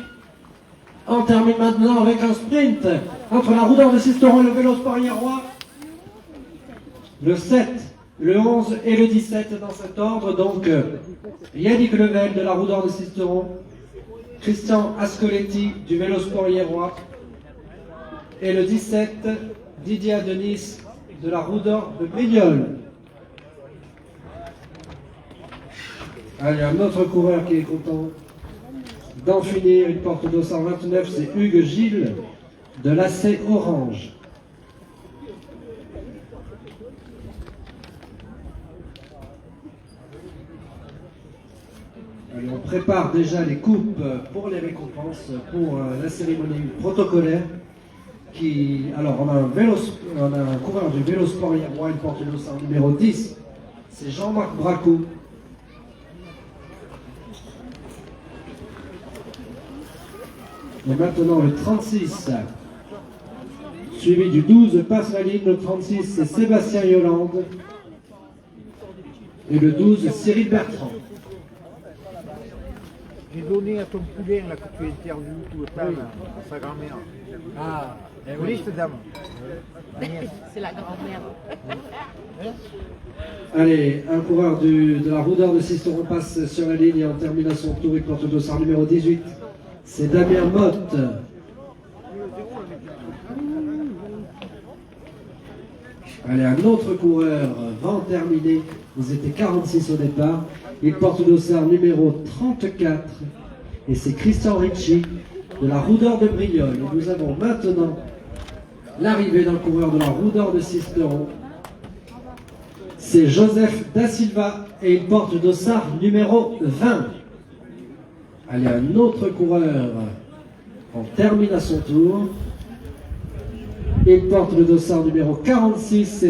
On termine maintenant avec un sprint entre la roue d'or de Sisteron et le vélo sport Hierrois. Le 7, le 11 et le 17 dans cet ordre. Donc, Yannick Level de la roue d'or de Sisteron, Christian Ascoletti du vélo sport Hierrois et le 17, Didier Adenis de la roue d'or de Brignoles. Allez, un autre coureur qui est content d'en finir une porte d'eau 129, c'est Hugues Gilles de l'AC Orange. Allez, on prépare déjà les coupes pour les récompenses, pour la cérémonie protocolaire. Alors, on a un coureur du vélo sport Hierrois, une porte d'eau numéro 10, c'est Jean-Marc Bracou. Et maintenant le 36, suivi du 12, passe la ligne. Le 36, c'est Sébastien Yolande. Et le 12, Cyril Bertrand. J'ai donné à ton poulain là, que tu interviews tout le temps, là, à sa grand-mère. Ah, oui, cette dame. C'est la grand-mère. Allez, un coureur de la roue d'or de Sisteron passe sur la ligne et en termine à son tour. Il porte le dossard numéro 18. C'est Damien Motte. Allez, un autre coureur va en terminer. Ils étaient 46 au départ. Il porte le dossard numéro 34. Et c'est Christian Ricci de la roue d'or de Brignoles. Et nous avons maintenant l'arrivée d'un coureur de la roue d'or de Sisteron. C'est Joseph Da Silva et il porte le dossard numéro 20. Allez, un autre coureur en termine à son tour. Il porte le dossard numéro 46.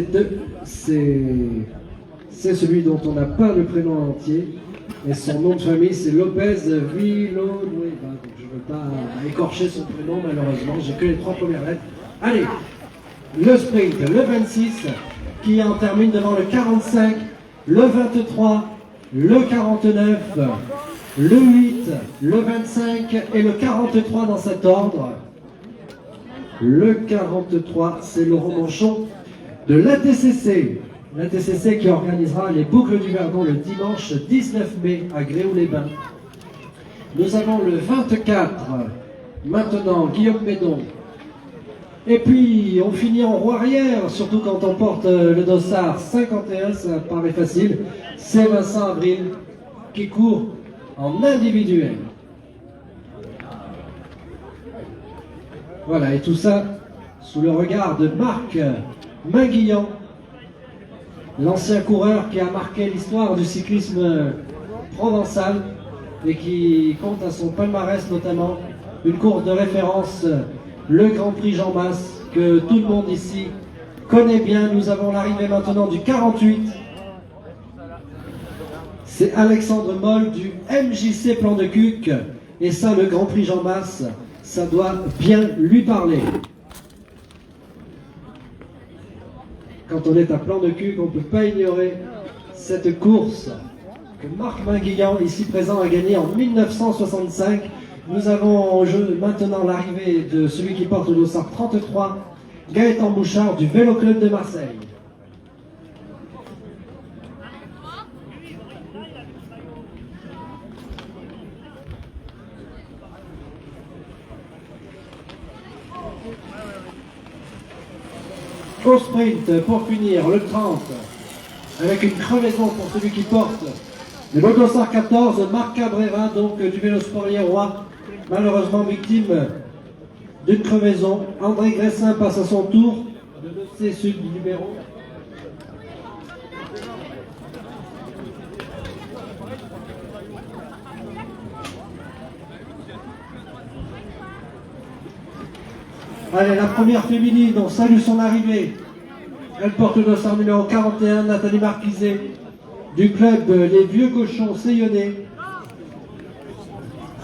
C'est celui dont on n'a pas le prénom entier. Et son nom de famille, c'est Lopez Villanueva. Donc je ne veux pas écorcher son prénom, malheureusement. J'ai que les 3 premières lettres. Allez, le sprint, le 26, qui en termine devant le 45, le 23, le 49, le 8, le 25 et le 43 dans cet ordre. Le 43, c'est Laurent Manchon de l'ATCC. L'ATCC qui organisera les boucles du Verdon le dimanche 19 mai à Gréoux-les-Bains. Nous avons le 24, maintenant Guillaume Médon. Et puis on finit en roue arrière, surtout quand on porte le dossard 51, ça paraît facile. C'est Vincent Avril qui court en individuel. Voilà, et tout ça sous le regard de Marc Minguillan, l'ancien coureur qui a marqué l'histoire du cyclisme provençal et qui compte à son palmarès notamment une course de référence, le Grand Prix Jean Masse, que tout le monde ici connaît bien. Nous avons l'arrivée maintenant du 48. C'est Alexandre Moll du MJC Plan de Cuc. Et ça, le Grand Prix Jean Masse, ça doit bien lui parler. Quand on est à Plan de Cuc, on ne peut pas ignorer cette course que Marc Minguillan, ici présent, a gagnée en 1965. Nous avons en jeu maintenant l'arrivée de celui qui porte le dossard 33, Gaëtan Bouchard du Vélo Club de Marseille. Au sprint, pour finir, le 30, avec une crevaison pour celui qui porte le dossard 14, Marc Cabrera, donc du Vélo Sport Hierrois, malheureusement victime d'une crevaison. André Gressin passe à son tour, de dossier sud du numéro. Allez, la première féminine, on salue son arrivée. Elle porte le dossard numéro 41, Nathalie Marquizet, du club Les Vieux Cochons Sayonnais,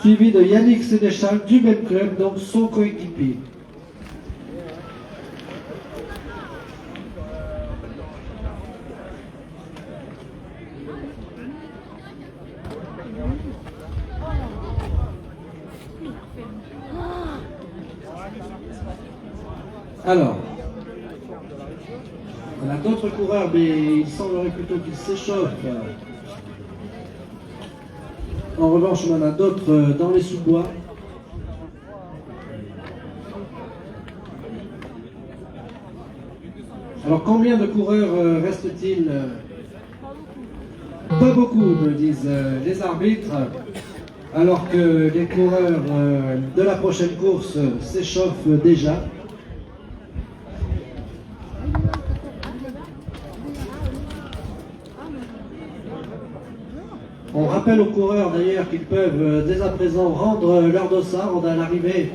suivi de Yannick Sénéchal, du même club, donc son coéquipier. Alors, on a d'autres coureurs, mais il semblerait plutôt qu'ils s'échauffent. En revanche, on en a d'autres dans les sous-bois. Alors, combien de coureurs reste-t-il? Pas beaucoup, me disent les arbitres, alors que les coureurs de la prochaine course s'échauffent déjà. On rappelle aux coureurs d'ailleurs qu'ils peuvent dès à présent rendre leur dossard. On a l'arrivée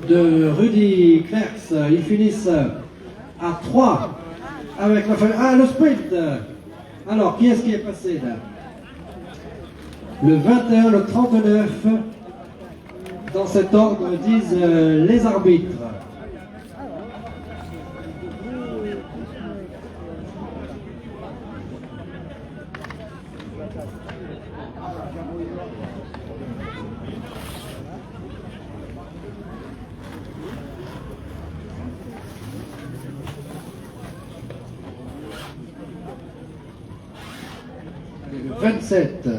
de Rudy Clerks. Ils finissent à 3 avec la fin. Ah, le sprint! Alors, qui est-ce qui est passé là? Le 21, le 39, dans cet ordre, disent les arbitres. Le 27.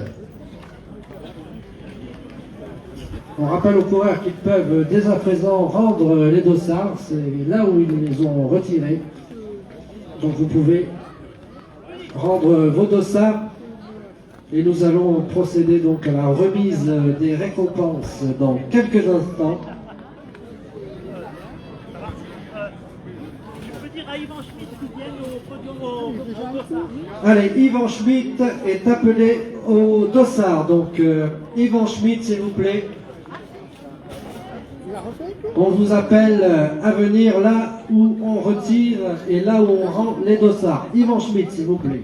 On rappelle aux coureurs qu'ils peuvent dès à présent rendre les dossards. C'est là où ils les ont retirés. Donc vous pouvez rendre vos dossards. Et nous allons procéder donc à la remise des récompenses dans quelques instants. Allez, Yvan Schmitt est appelé au dossard. Donc, Yvan Schmitt, s'il vous plaît. On vous appelle à venir là où on retire et là où on rend les dossards. Yvan Schmitt, s'il vous plaît.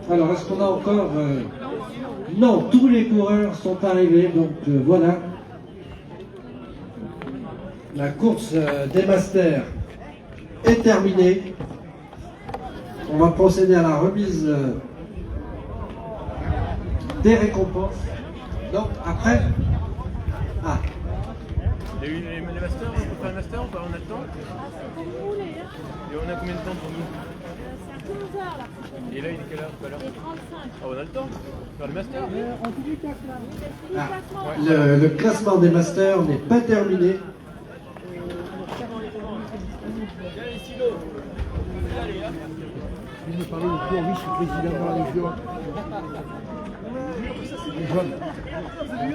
Alors, est-ce qu'on a encore... Non, tous les coureurs sont arrivés, donc voilà. La course des Masters est terminée. On va procéder à la remise des récompenses. Donc, après... Ah. Il y a eu les masters, on peut faire les masters ou pas? On a le temps? Et on a combien de temps pour nous? C'est à 15h là. Et là, il est quelle heure tout à l'heure? Il est 35. Ah, on a le temps? Faire le master? Le classement des Masters n'est pas terminé. Je vais parler au cours vice-président de la région.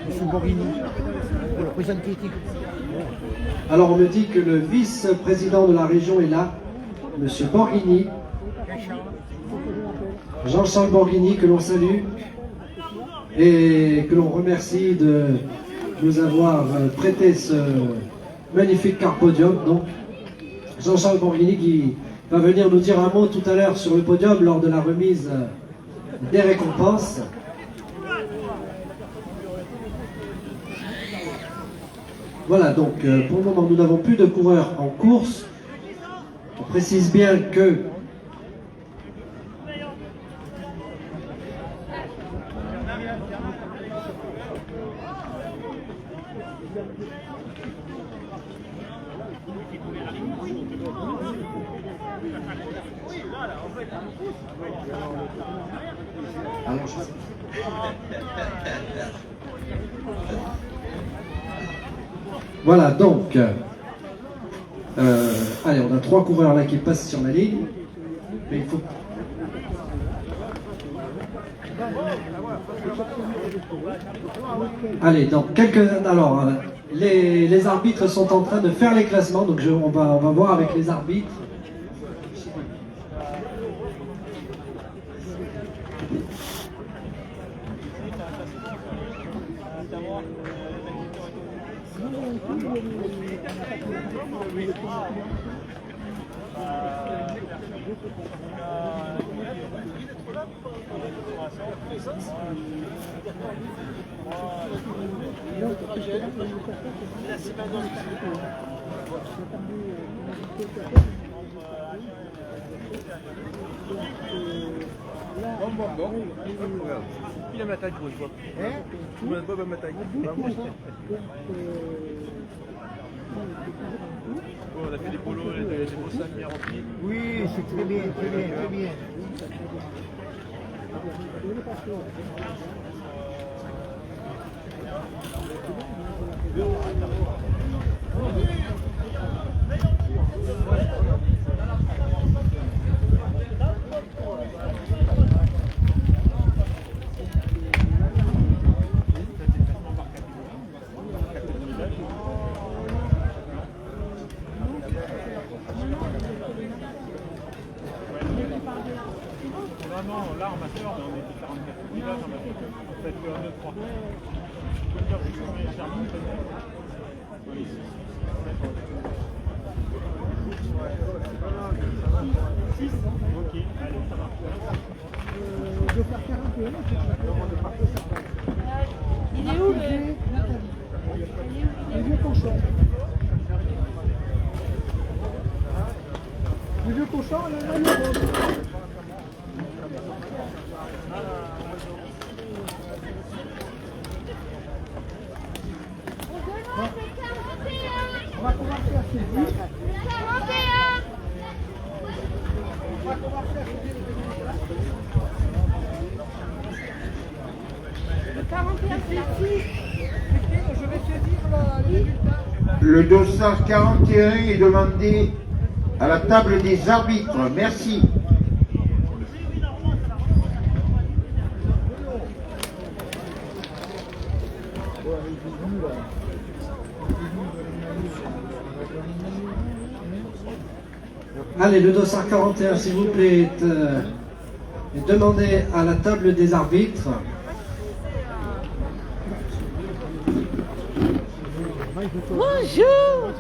M. Borini, pour le président critique. Alors on me dit que le vice-président de la région est là, M. Borghini, Jean-Charles Borghini, que l'on salue et que l'on remercie de nous avoir prêté ce magnifique carpodium. Donc Jean-Charles Borghini qui va venir nous dire un mot tout à l'heure sur le podium lors de la remise des récompenses. Voilà, donc pour le moment, nous n'avons plus de coureurs en course. On précise bien que voilà, donc, allez, on a 3 coureurs là qui passent sur la ligne, mais il faut... Allez, donc, alors, les arbitres sont en train de faire les classements, donc on va voir avec les arbitres. Bon. Il a ma taille pour une fois. Il m'a pas ma taille. On a fait des polos, des beaux sacs bien remplis. Oui, c'est très bien, très bien, très bien. Vraiment, là en master, on est différentes catégories. Là, j'en ai fait 1, 2, 3. Je peux dire que je suis charmant, ok, allez, ça va. Il est où Les vieux cochons. Les vieux cochons, là, là, on va pouvoir faire ce but. On va pouvoir faire ce but. Le 41, c'est ici. Je vais saisir le résultat. Le dossard 41 est demandé à la table des arbitres. Merci. Allez, le dossard 41, s'il vous plaît, est demandé à la table des arbitres. Bonjour.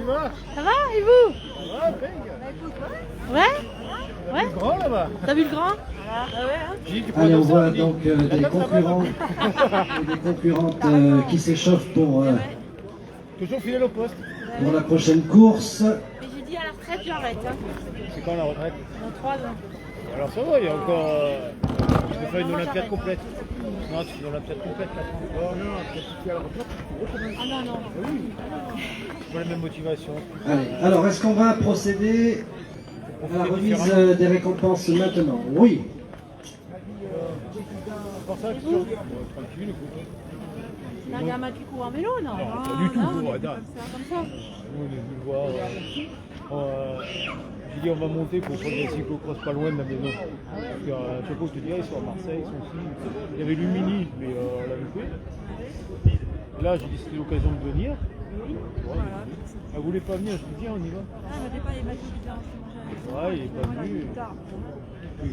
Ça va et vous? Ouais. Ouais. Grand là-bas. T'as vu le grand? Ah ouais. Allez, on voit donc des concurrents et des concurrentes qui s'échauffent pour Toujours fidèle au poste. la prochaine course. Mais j'ai dit à la retraite, j'arrête. Hein. C'est quand la retraite? Dans 3 ans. Alors ça va, il y a encore. Je vais faire une Olympiade complète. Non, tu fais une Olympiade complète là. Oh non, peut-être que tu es à la retraite, tu recommences. Ah non. Oui. Pas la même motivation. Allez, alors est-ce qu'on va procéder à la remise des récompenses maintenant? Oui. Pour ça, tu tranquille, écoute. T'as un gamin qui court en vélo, non? Non, pas du tout, non, ouais, comme ça. Nous, on est venu voir. J'ai dit, on va monter pour prendre des cyclocross pas loin de la maison. Parce que, je sais pas où te dire, ils sont à Marseille, ils sont aussi. Il y avait Lumini, mais on l'a loupé. Et là, j'ai dit, c'était l'occasion de venir. Ouais, elle voulait pas venir, je lui dis, on y va. Ah, mais pas les bateaux qui t'ont Ouais, il est pas venu. Oui.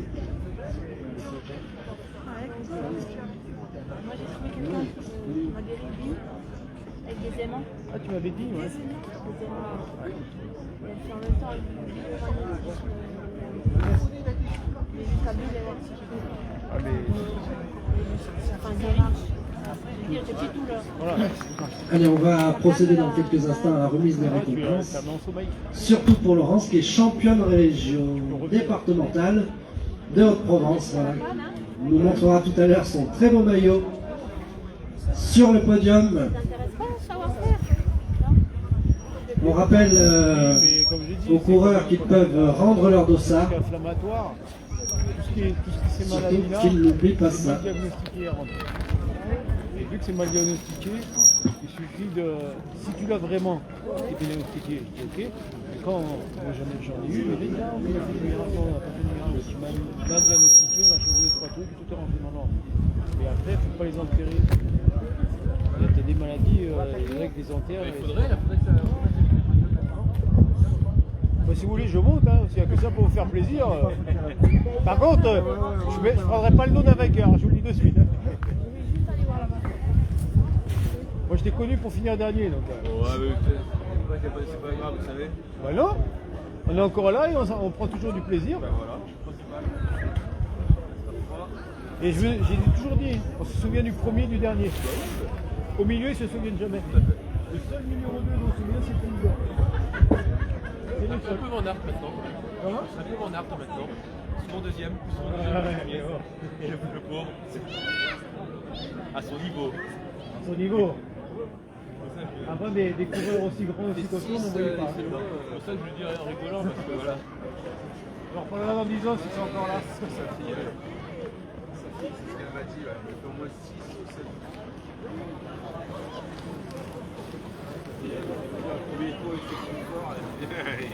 Moi j'ai trouvé quelqu'un qui m'a guéri avec des aimants. Ah, tu m'avais dit, ouais. Des aimants. Elle fait en même temps mais jusqu'à 2 Ah, mais. enfin ça marche. Je veux dire, j'ai tout là. Voilà. Allez, on va procéder dans quelques instants à la remise des récompenses. Ça met en sommeil. Surtout pour Laurence qui est championne région départementale de Haute-Provence. Voilà. Nous montrera tout à l'heure son très beau maillot sur le podium. Ça t'intéresse pas le savoir-faire? On rappelle Mais comme j'ai dit, aux coureurs qu'ils peuvent rendre leur dossard, c'est inflammatoire. Tout ce qui est ces surtout maladies-là, qu'ils n'oublient pas c'est mal ça. diagnostiqué avant. Et vu que c'est mal diagnostiqué, il suffit de. Si tu l'as vraiment, qui est diagnostiqué, c'est ok. Mais quand j'en ai eu, il y a des gars, on a fait une miracle, on a pas fait une miracle, tu m'as mal diagnostiqué, on a changé les 3 trucs, tout est rentré dans l'ordre. Mais après, il ne faut pas les enterrer. Tu as des maladies, avec des enterres. Il faudrait que ça. Bah, si vous voulez, je monte, hein, s'il n'y a que ça pour vous faire plaisir. Par contre, je ne prendrai pas le nom d'un vainqueur, je vous le dis de suite. Moi, je t'ai connu pour finir dernier. Donc, Ouais, mais c'est pas grave, vous savez. bah non, On est encore là et on prend toujours du plaisir. Ben voilà, principal. Et j'ai toujours dit, on se souvient du premier et du dernier. Au milieu, ils se souviennent jamais. Le seul numéro 2 dont on se souvient, c'est Pulga. C'est le Un seul. peu Van Aert maintenant. Comment Un peu Van Aert maintenant. Souvent deuxième, souvent premier. Et le pauvre, à son niveau. Son niveau. Avant des coureurs aussi grands, aussi costauds, on ne voyait pas. C'est pour ça que je le dis en rigolant, parce que voilà. On en reparlera dans 10 ans si c'est encore là. C'est ce qu'elle m'a dit, ouais. Il fait au moins 6 ou 7. Le premier tour, il fait plus fort. Il a gagné.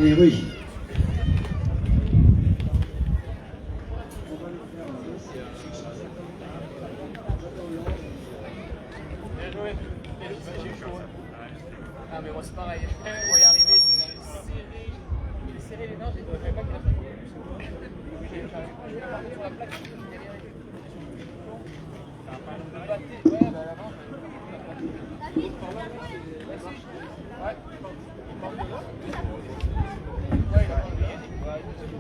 Et oui. Ah mais moi c'est pareil, pour y arriver, j'ai serré les mains, je ne savais pas qu'il a fait plus. J'ai parti sur la plaque, j'ai galéré. Ouais, bah la main, ouais. Ouais, il a réglé. Ouais, c'est bon.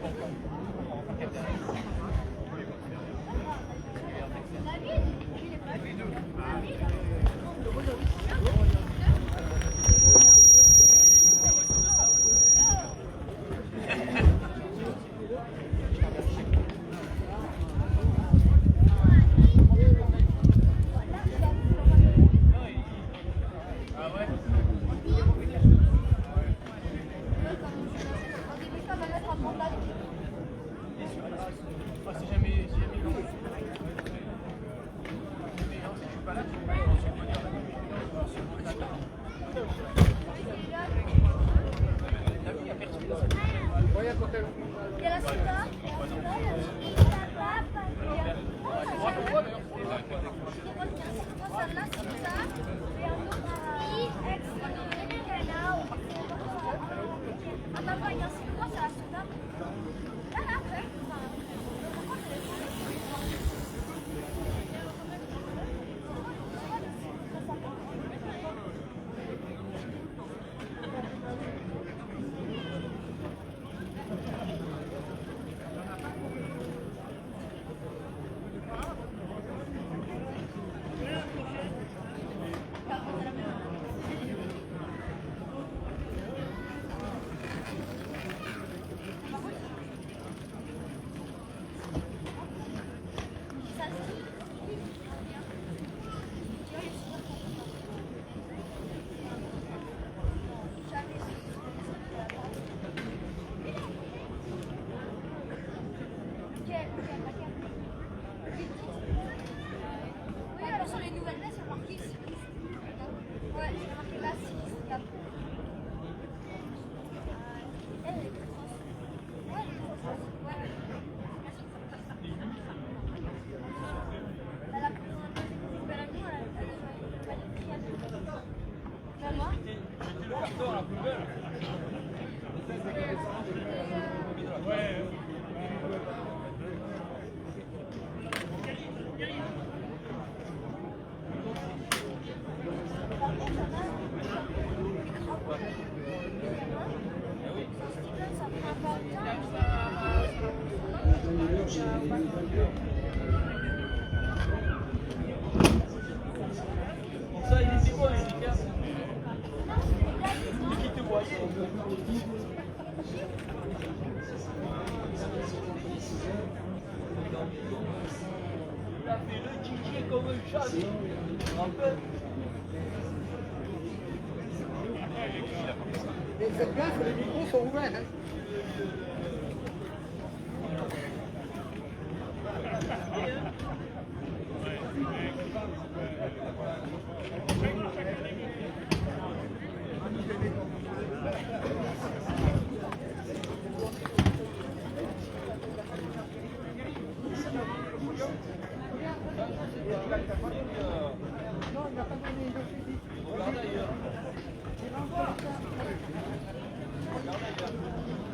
Ça, il était quoi, les gars? Qui te voyait? Il a fait le kiki comme un chat. Tu te rappelles? Mais faites gaffe, les micros sont ouverts. Hein. Non, il n'a pas donné. Regarde ailleurs. Regarde ailleurs.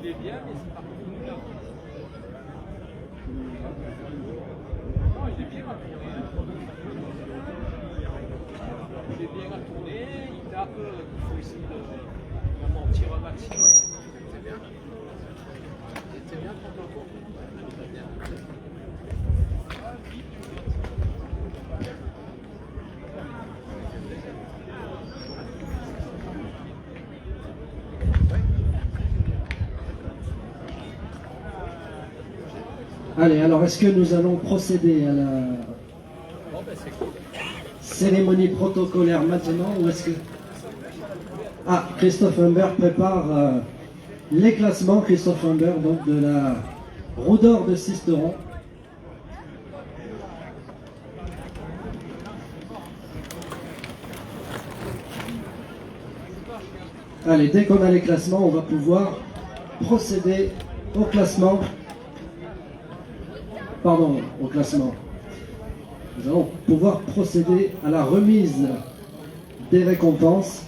Il est bien, mais c'est pas non, il est bien à tourner. Il est bien à tourner, il tape, il faut essayer de vraiment tirer un maximum. C'est bien. C'est bien quand on tourne. Allez, alors est-ce que nous allons procéder à la cérémonie protocolaire maintenant ou est-ce que... Ah, Christophe Humbert prépare les classements, Christophe Humbert, donc de la roue d'or de Sisteron. Allez, dès qu'on a les classements, on va pouvoir procéder au classement. Pardon, au classement. Nous allons pouvoir procéder à la remise des récompenses.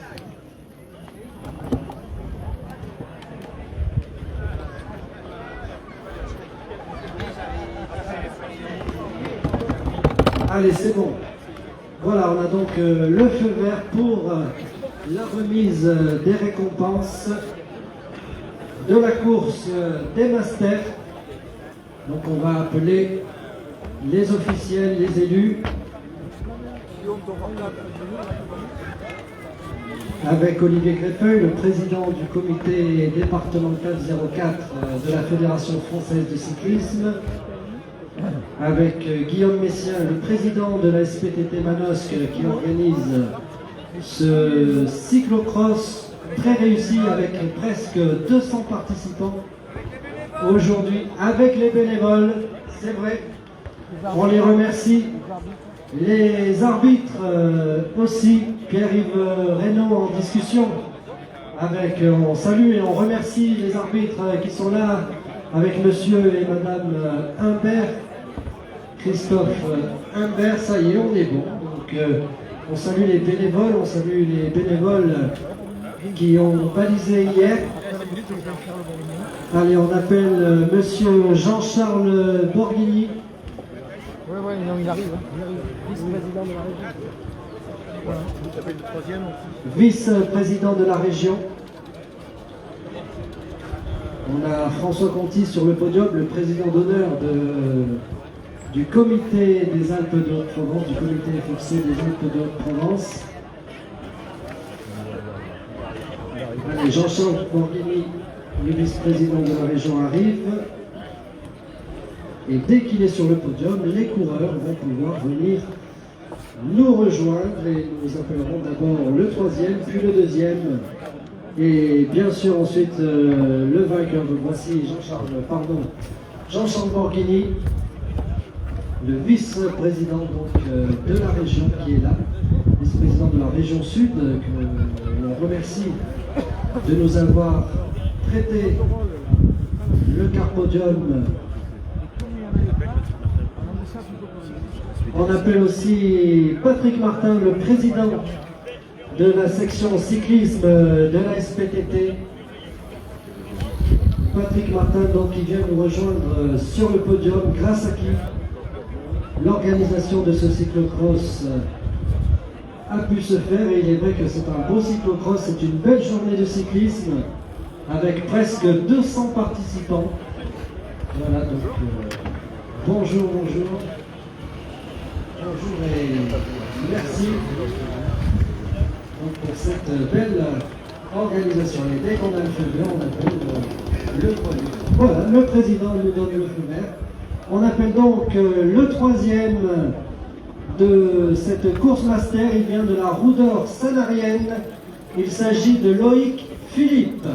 Allez, c'est bon. Voilà, on a donc le feu vert pour la remise des récompenses de la course des masters. Donc on va appeler les officiels, les élus, avec Olivier Greffeuil, le président du comité départemental 04 de la Fédération française de cyclisme, avec Guillaume Messien, le président de la SPTT Manosque qui organise ce cyclocross très réussi avec presque 200 participants. Aujourd'hui, avec les bénévoles, c'est vrai, on les remercie. Les arbitres aussi, Pierre-Yves Reynaud en discussion avec, on salue et on remercie les arbitres qui sont là avec monsieur et madame Humbert, Christophe Humbert, ça y est, on est bon. Donc on salue les bénévoles, qui ont balisé hier. Allez, on appelle monsieur Jean-Charles Borghini. Ouais, non, il arrive, vice-président de la région. Voilà, vous tapez le troisième. Vice-président de la région. On a François Conti sur le podium, le président d'honneur du comité des Alpes de Haute-Provence, du comité FFC des Alpes de Haute-Provence. Allez, Jean-Charles Borghini, le vice-président de la région, arrive. Et dès qu'il est sur le podium, les coureurs vont pouvoir venir nous rejoindre et nous appellerons d'abord le troisième, puis le deuxième. Et bien sûr ensuite le vainqueur. Voici Jean-Charles Borghini, le vice-président de la région qui est là, vice-président de la région sud, que l'on remercie de nous avoir prêté le carpodium. On appelle aussi Patrick Martin, le président de la section cyclisme de la SPTT. Patrick Martin, donc, qui vient nous rejoindre sur le podium, grâce à qui l'organisation de ce cyclocross a pu se faire. Et il est vrai que c'est un beau cyclocross, c'est une belle journée de cyclisme avec presque 200 participants. Voilà, donc bonjour. Bonjour et merci donc, pour cette belle organisation. Et dès qu'on a le feu vert, on appelle le premier. Voilà, le président nous donne le feu vert. On appelle donc le troisième de cette course master. Il vient de la Roue d'Or sanarienne. Il s'agit de Loïc Philippe.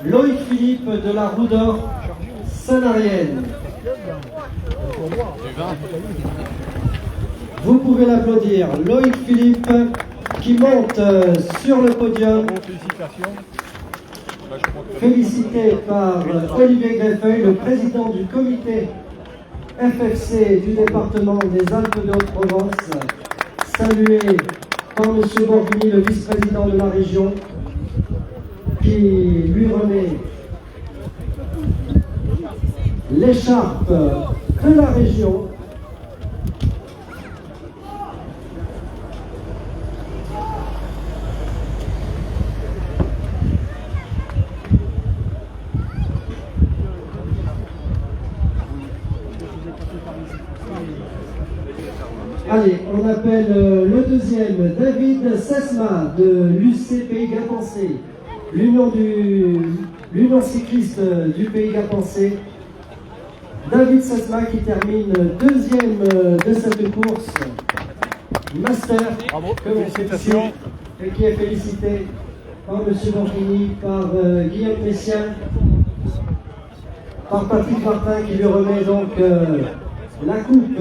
Loïc Philippe de la Roue d'Or sanarienne. Vous pouvez l'applaudir. Loïc Philippe qui monte sur le podium. Félicité par Olivier Greffeuil, le président du comité FFC du département des Alpes de Haute-Provence. Salué par M. Borghini, le vice-président de la région, qui lui remet l'écharpe de la région. Allez, on appelle le deuxième, David Sesma de l'UC Pays Gapençais, l'Union cycliste du Pays Gapençais. David Sesma qui termine deuxième de cette course master. Bravo, que l'on félicite et qui est félicité par M. Borghini, par Guillaume Messiaen, par Patrick Martin qui lui remet donc la coupe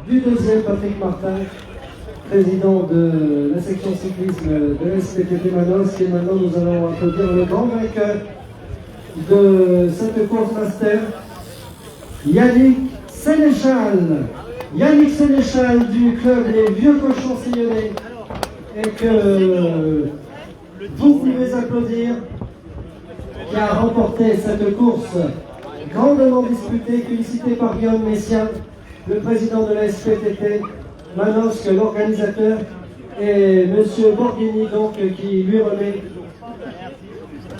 du deuxième, Patrick Martin, président de la section cyclisme de la SPTT Manosque. Et maintenant nous allons applaudir le grand vainqueur de cette course master, Yannick Sénéchal. Yannick Sénéchal du club Les Vieux Cochons Sillonnais, et que vous pouvez applaudir, qui a remporté cette course grandement disputée, félicité par Guillaume Messiaen, le président de la SPTT Manosque, l'organisateur, et M. Borghini donc qui lui remet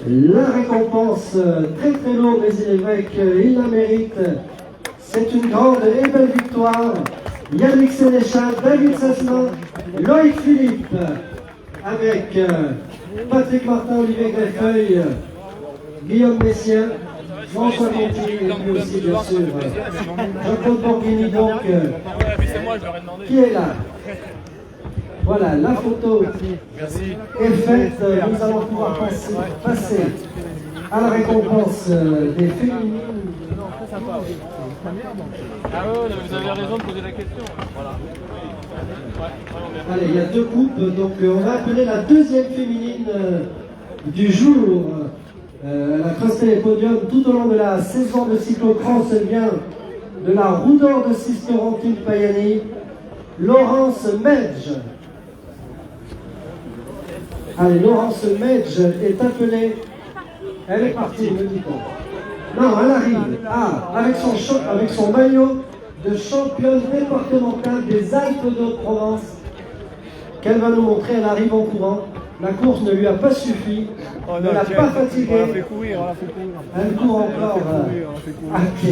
la récompense très très lourde, mais il est vrai qu'il la mérite. C'est une grande et belle victoire. Yannick Sénéchal, David Sesma, Loïc Philippe, avec Patrick Martin, Olivier Greffeuil, Guillaume Messiaen, François Conti, et puis aussi bien sûr Jean-Claude Borghini donc, qui est là. Voilà, la photo est faite. Nous allons pouvoir passer à la récompense des féminines. Ah ouais, vous avez raison de poser la question. Voilà. Allez, il y a deux coupes, donc on va appeler la deuxième féminine du jour. Elle a creusé les podiums tout au long de la saison de cyclocross. Elle vient de la Roue d'Or de Sisteron-Payani, Laurence Medge. Allez, Laurence Medge est appelée. Elle est partie, me dit-on. Non, elle arrive. Ah, avec son maillot de championne départementale des Alpes de Provence, qu'elle va nous montrer. Elle arrive en courant. La course ne lui a pas suffi. Oh Elle non, ne l'a tiens, pas on l'a fatiguée. fait courir, on l'a fait courir. Elle court encore. On l'a fait courir. Ok.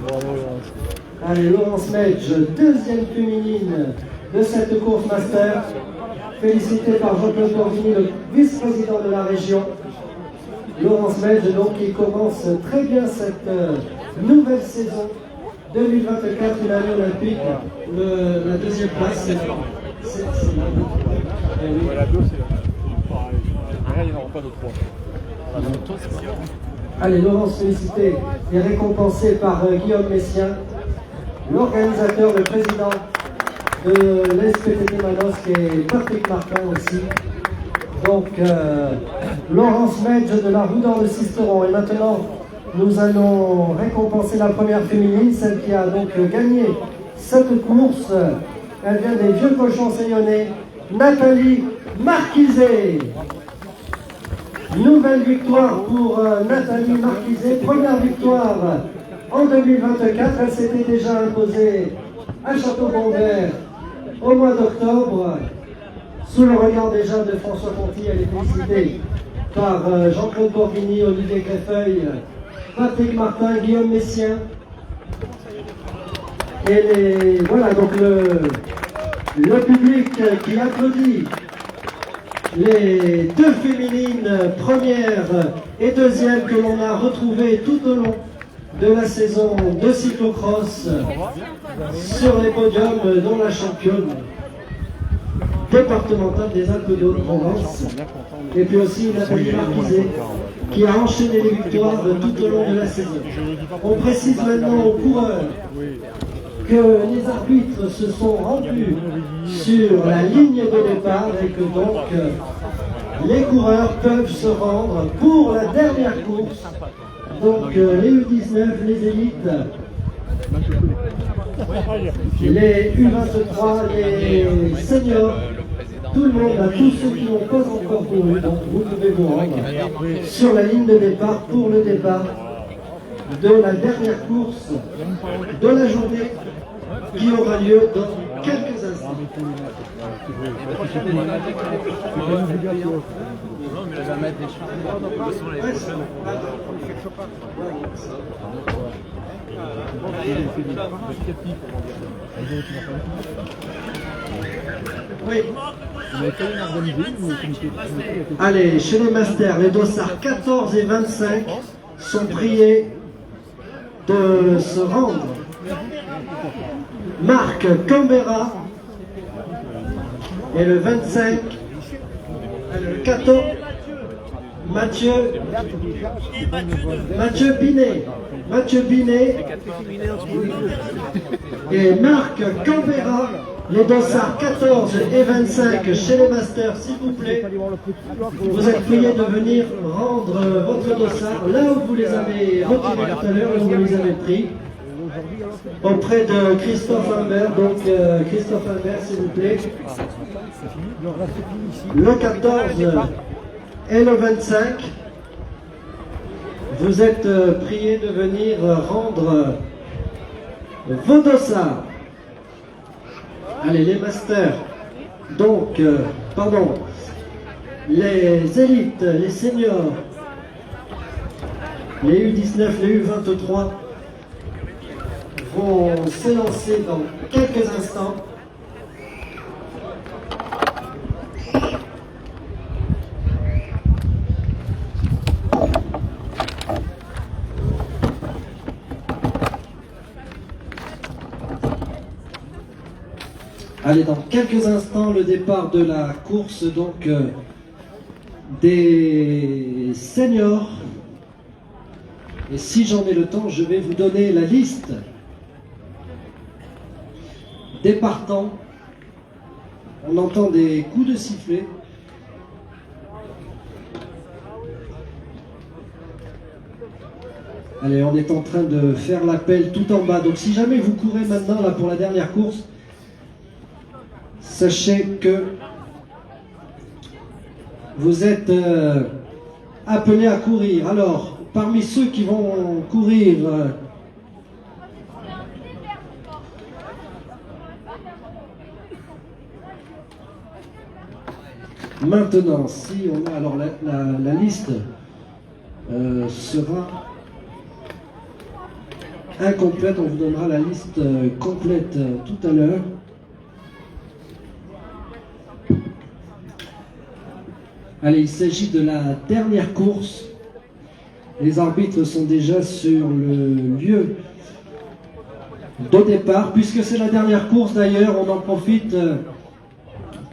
Bravo, Laurence. Allez, Laurence Medge, deuxième féminine de cette course master. Félicité par Jean-Claude Borghini, le vice-président de la région. Laurence Medge, donc, qui commence très bien cette nouvelle saison 2024, une année olympique. La deuxième place, c'est Voilà, deux, c'est pareil. Rien, il n'y en aura pas de trois. Allez, Laurence félicité et récompensée par Guillaume Messien, l'organisateur, le président de l'SPTT Manosque et Patrick Martin aussi. Donc, Laurence Medge de la Roudor de Sisteron. Et maintenant, nous allons récompenser la première féminine, celle qui a donc gagné cette course. Elle vient des Vieux Cochons Sayonnais, Nathalie Marquizet. Nouvelle victoire pour Nathalie Marquizet, première victoire en 2024. Elle s'était déjà imposée à Château-Gondère au mois d'octobre. Sous le regard déjà de François Conti, elle est félicitée par Jean-Claude Borghini, Olivier Greffeuil, Patrick Martin, Guillaume Messien. Et voilà donc le public qui applaudit les deux féminines première et deuxième que l'on a retrouvées tout au long de la saison de cyclocross sur les podiums, dont la championne départementale des Alpes de Haute-Provence, et puis aussi Nathalie Marquizet qui a enchaîné les victoires tout au long de la saison. On précise maintenant aux coureurs que les arbitres se sont rendus sur la ligne de départ et que donc les coureurs peuvent se rendre pour la dernière course. Donc les U19, les élites, les U23, les seniors, tout le monde, à tous ceux qui n'ont pas encore couru, donc vous pouvez vous rendre sur la ligne de départ pour le départ de la dernière course de la journée qui aura lieu dans quelques instants. Oui. Allez, chez les masters, les dossards 14 et 25 sont priés de se rendre. Marc Cambera et le 25, le 14, Mathieu Binet et Marc Cambera, les dossards 14 et 25 chez les masters, s'il vous plaît. Vous êtes priés de venir rendre votre dossard là où vous les avez retirés tout à l'heure, où vous les avez pris, auprès de Christophe Humbert. Donc Christophe Humbert, s'il vous plaît. Le 14 et le 25, vous êtes priés de venir rendre vos dossards. Allez, les masters, donc, les élites, les seniors, les U19, les U23 vont s'élancer dans quelques instants. Allez, dans quelques instants, le départ de la course donc des seniors. Et si j'en ai le temps, je vais vous donner la liste des partants. On entend des coups de sifflet. Allez, on est en train de faire l'appel tout en bas. Donc si jamais vous courez maintenant là pour la dernière course, sachez que vous êtes appelés à courir. Alors, parmi ceux qui vont courir, maintenant, si on a alors la liste sera incomplète, on vous donnera la liste complète tout à l'heure. Allez, il s'agit de la dernière course. Les arbitres sont déjà sur le lieu de départ. Puisque c'est la dernière course d'ailleurs, on en profite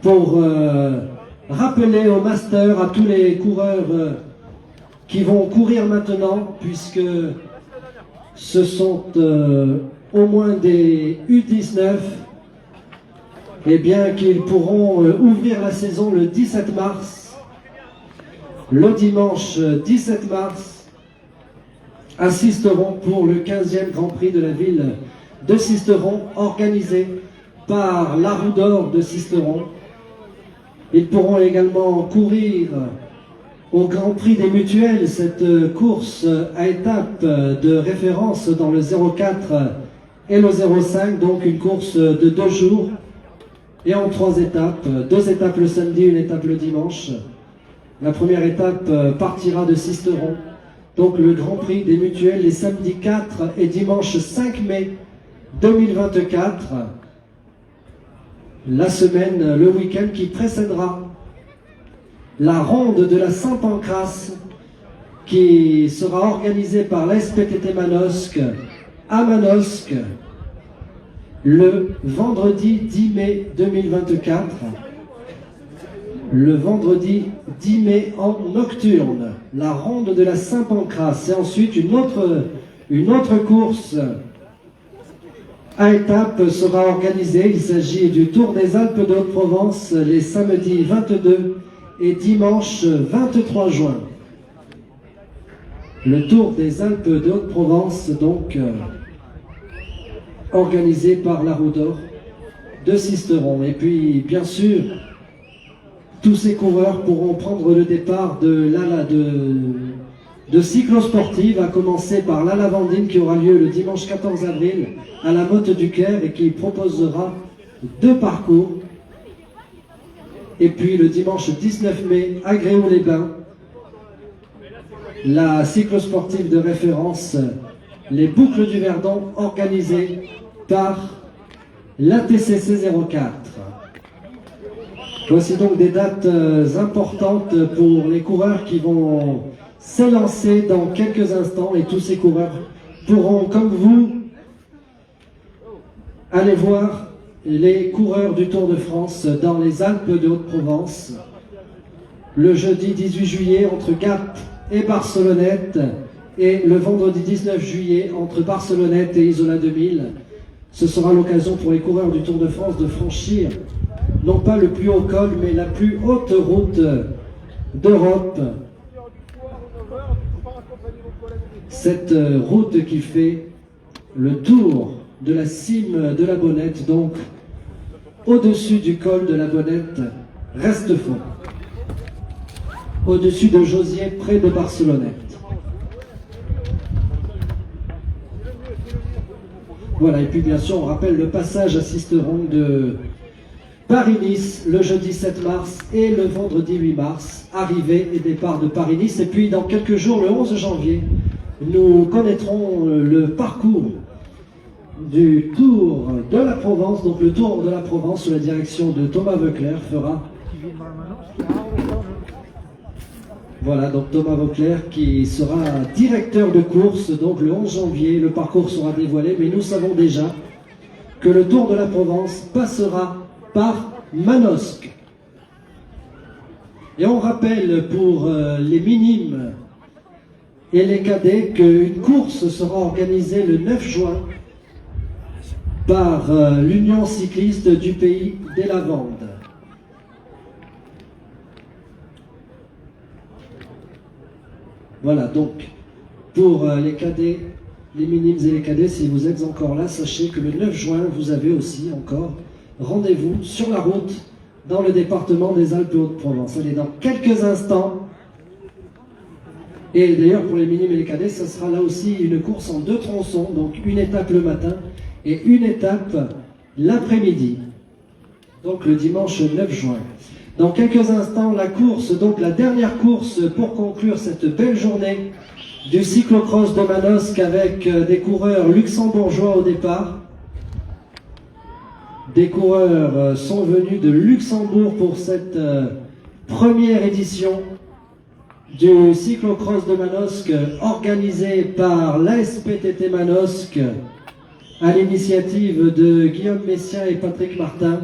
pour rappeler au master, à tous les coureurs qui vont courir maintenant, puisque ce sont au moins des U19, et bien qu'ils pourront ouvrir la saison le 17 mars. Le dimanche 17 mars, à Sisteron pour le 15e Grand Prix de la ville de Sisteron, organisé par la Roue d'Or de Sisteron. Ils pourront également courir au Grand Prix des Mutuelles, cette course à étapes de référence dans le 04 et le 05, donc une course de 2 jours et en 3 étapes, 2 étapes le samedi, une étape le dimanche. La première étape partira de Sisteron, donc le Grand Prix des Mutuelles les samedis 4 et dimanche 5 mai 2024. La semaine, le week-end qui précédera la ronde de la Saint-Pancrace qui sera organisée par la SPTT Manosque à Manosque le vendredi 10 mai 2024. Le vendredi 10 mai en nocturne, la ronde de la Saint-Pancrace. Et ensuite une autre course à étapes sera organisée. Il s'agit du Tour des Alpes de Haute-Provence les samedis 22 et dimanche 23 juin. Le Tour des Alpes de Haute-Provence, donc organisé par la Roue d'Or de Sisteron. Et puis, bien sûr, tous ces coureurs pourront prendre le départ de cyclosportive, à commencer par la Lavandine qui aura lieu le dimanche 14 avril à la Motte du Caire et qui proposera 2 parcours. Et puis le dimanche 19 mai à Gréoux-les-Bains, la cyclosportive de référence, les Boucles du Verdon, organisée par l'ATCC 04. Voici donc des dates importantes pour les coureurs qui vont s'élancer dans quelques instants, et tous ces coureurs pourront, comme vous, aller voir les coureurs du Tour de France dans les Alpes de Haute-Provence le jeudi 18 juillet entre Gap et Barcelonnette, et le vendredi 19 juillet entre Barcelonnette et Isola 2000. Ce sera l'occasion pour les coureurs du Tour de France de franchir non pas le plus haut col, mais la plus haute route d'Europe. Cette route qui fait le tour de la cime de la Bonnette, donc au-dessus du col de la Bonnette, Restefond, au-dessus de Josier, près de Barcelonnette. Voilà, et puis bien sûr on rappelle le passage à Sisteron de Paris-Nice le jeudi 7 mars et le vendredi 8 mars, arrivée et départ de Paris-Nice. Et puis dans quelques jours, le 11 janvier, nous connaîtrons le parcours du Tour de la Provence. Donc le Tour de la Provence sous la direction de Thomas Veuclair fera... Voilà, donc Thomas Veuclair qui sera directeur de course. Donc le 11 janvier, le parcours sera dévoilé, mais nous savons déjà que le Tour de la Provence passera par Manosque. Et on rappelle pour les minimes et les cadets qu'une course sera organisée le 9 juin par l'Union cycliste du pays des Lavandes. Voilà, donc pour les cadets, les minimes et les cadets, si vous êtes encore là, sachez que le 9 juin, vous avez aussi encore rendez-vous sur la route dans le département des Alpes-Haute-Provence. Allez, dans quelques instants, et d'ailleurs pour les minimes et les cadets, ce sera là aussi une course en 2 tronçons, donc une étape le matin et une étape l'après-midi, donc le dimanche 9 juin. Dans quelques instants, la course, donc la dernière course pour conclure cette belle journée du cyclocross de Manosque avec des coureurs luxembourgeois au départ. Des coureurs sont venus de Luxembourg pour cette première édition du cyclocross de Manosque organisé par l'ASPTT Manosque à l'initiative de Guillaume Messien et Patrick Martin.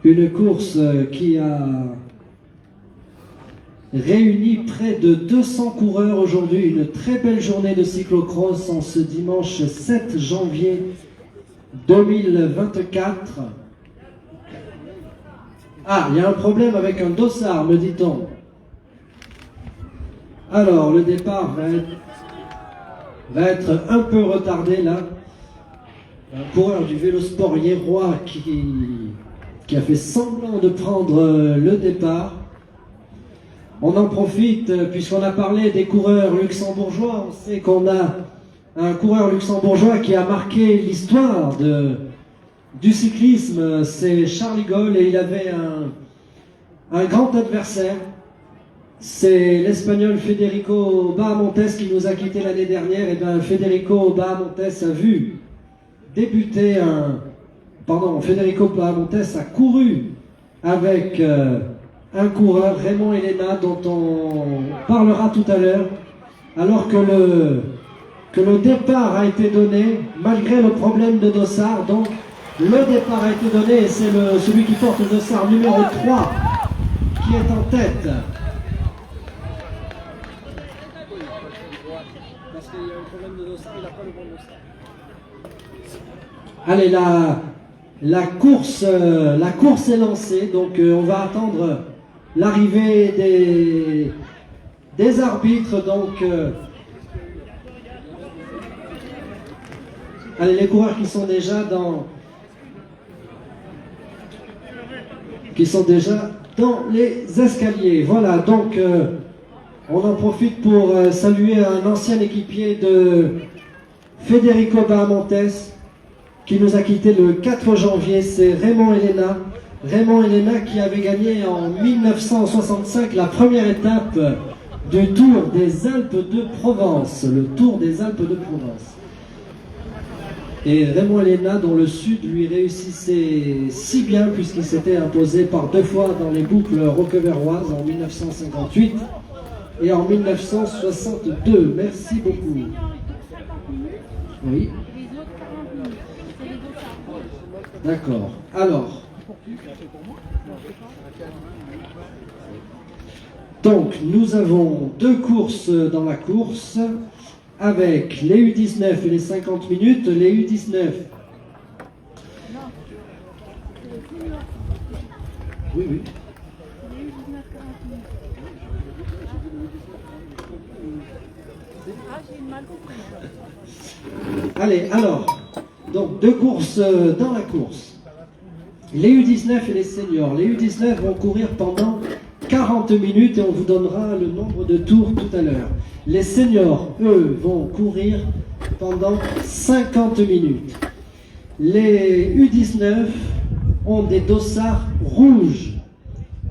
Une course qui a réuni près de 200 coureurs aujourd'hui. Une très belle journée de cyclocross en ce dimanche 7 janvier 2024. Ah, il y a un problème avec un dossard, me dit-on. Alors, le départ va être un peu retardé là. Un coureur du Vélosport Hierrois qui a fait semblant de prendre le départ. On en profite, puisqu'on a parlé des coureurs luxembourgeois. On sait qu'on a un coureur luxembourgeois qui a marqué l'histoire du cyclisme. C'est Charles Gaulle, et il avait un grand adversaire. C'est l'Espagnol Federico Bahamontes qui nous a quittés l'année dernière. Et bien Federico Bahamontes a vu débuter Federico Bahamontes a couru avec un coureur, Raymond Helena, dont on parlera tout à l'heure, alors que le départ a été donné, malgré le problème de dossard. Donc le départ a été donné et c'est celui qui porte le dossard numéro 3 qui est en tête. Parce qu'il y a un problème de dossard, il n'a pas le bon dossard. Allez, la course est lancée, donc on va attendre l'arrivée des arbitres. Donc, allez, les coureurs qui sont déjà dans les escaliers. Voilà, donc on en profite pour saluer un ancien équipier de Federico Bahamontes qui nous a quitté le 4 janvier, c'est Raymond Helena. Raymond Helena qui avait gagné en 1965 la première étape du Tour des Alpes de Provence, le Tour des Alpes de Provence. Et Raymond Helena, dont le Sud lui réussissait si bien, puisqu'il s'était imposé par 2 fois dans les boucles roqueverroises en 1958 et en 1962. Merci beaucoup. Oui. D'accord. Alors, donc nous avons 2 courses dans la course avec les U19 et les 50 minutes. Les U19. Oui. Allez, alors. Donc 2 courses dans la course. Les U19 et les seniors. Les U19 vont courir pendant 40 minutes et on vous donnera le nombre de tours tout à l'heure. Les seniors, eux, vont courir pendant 50 minutes. Les U19 ont des dossards rouges.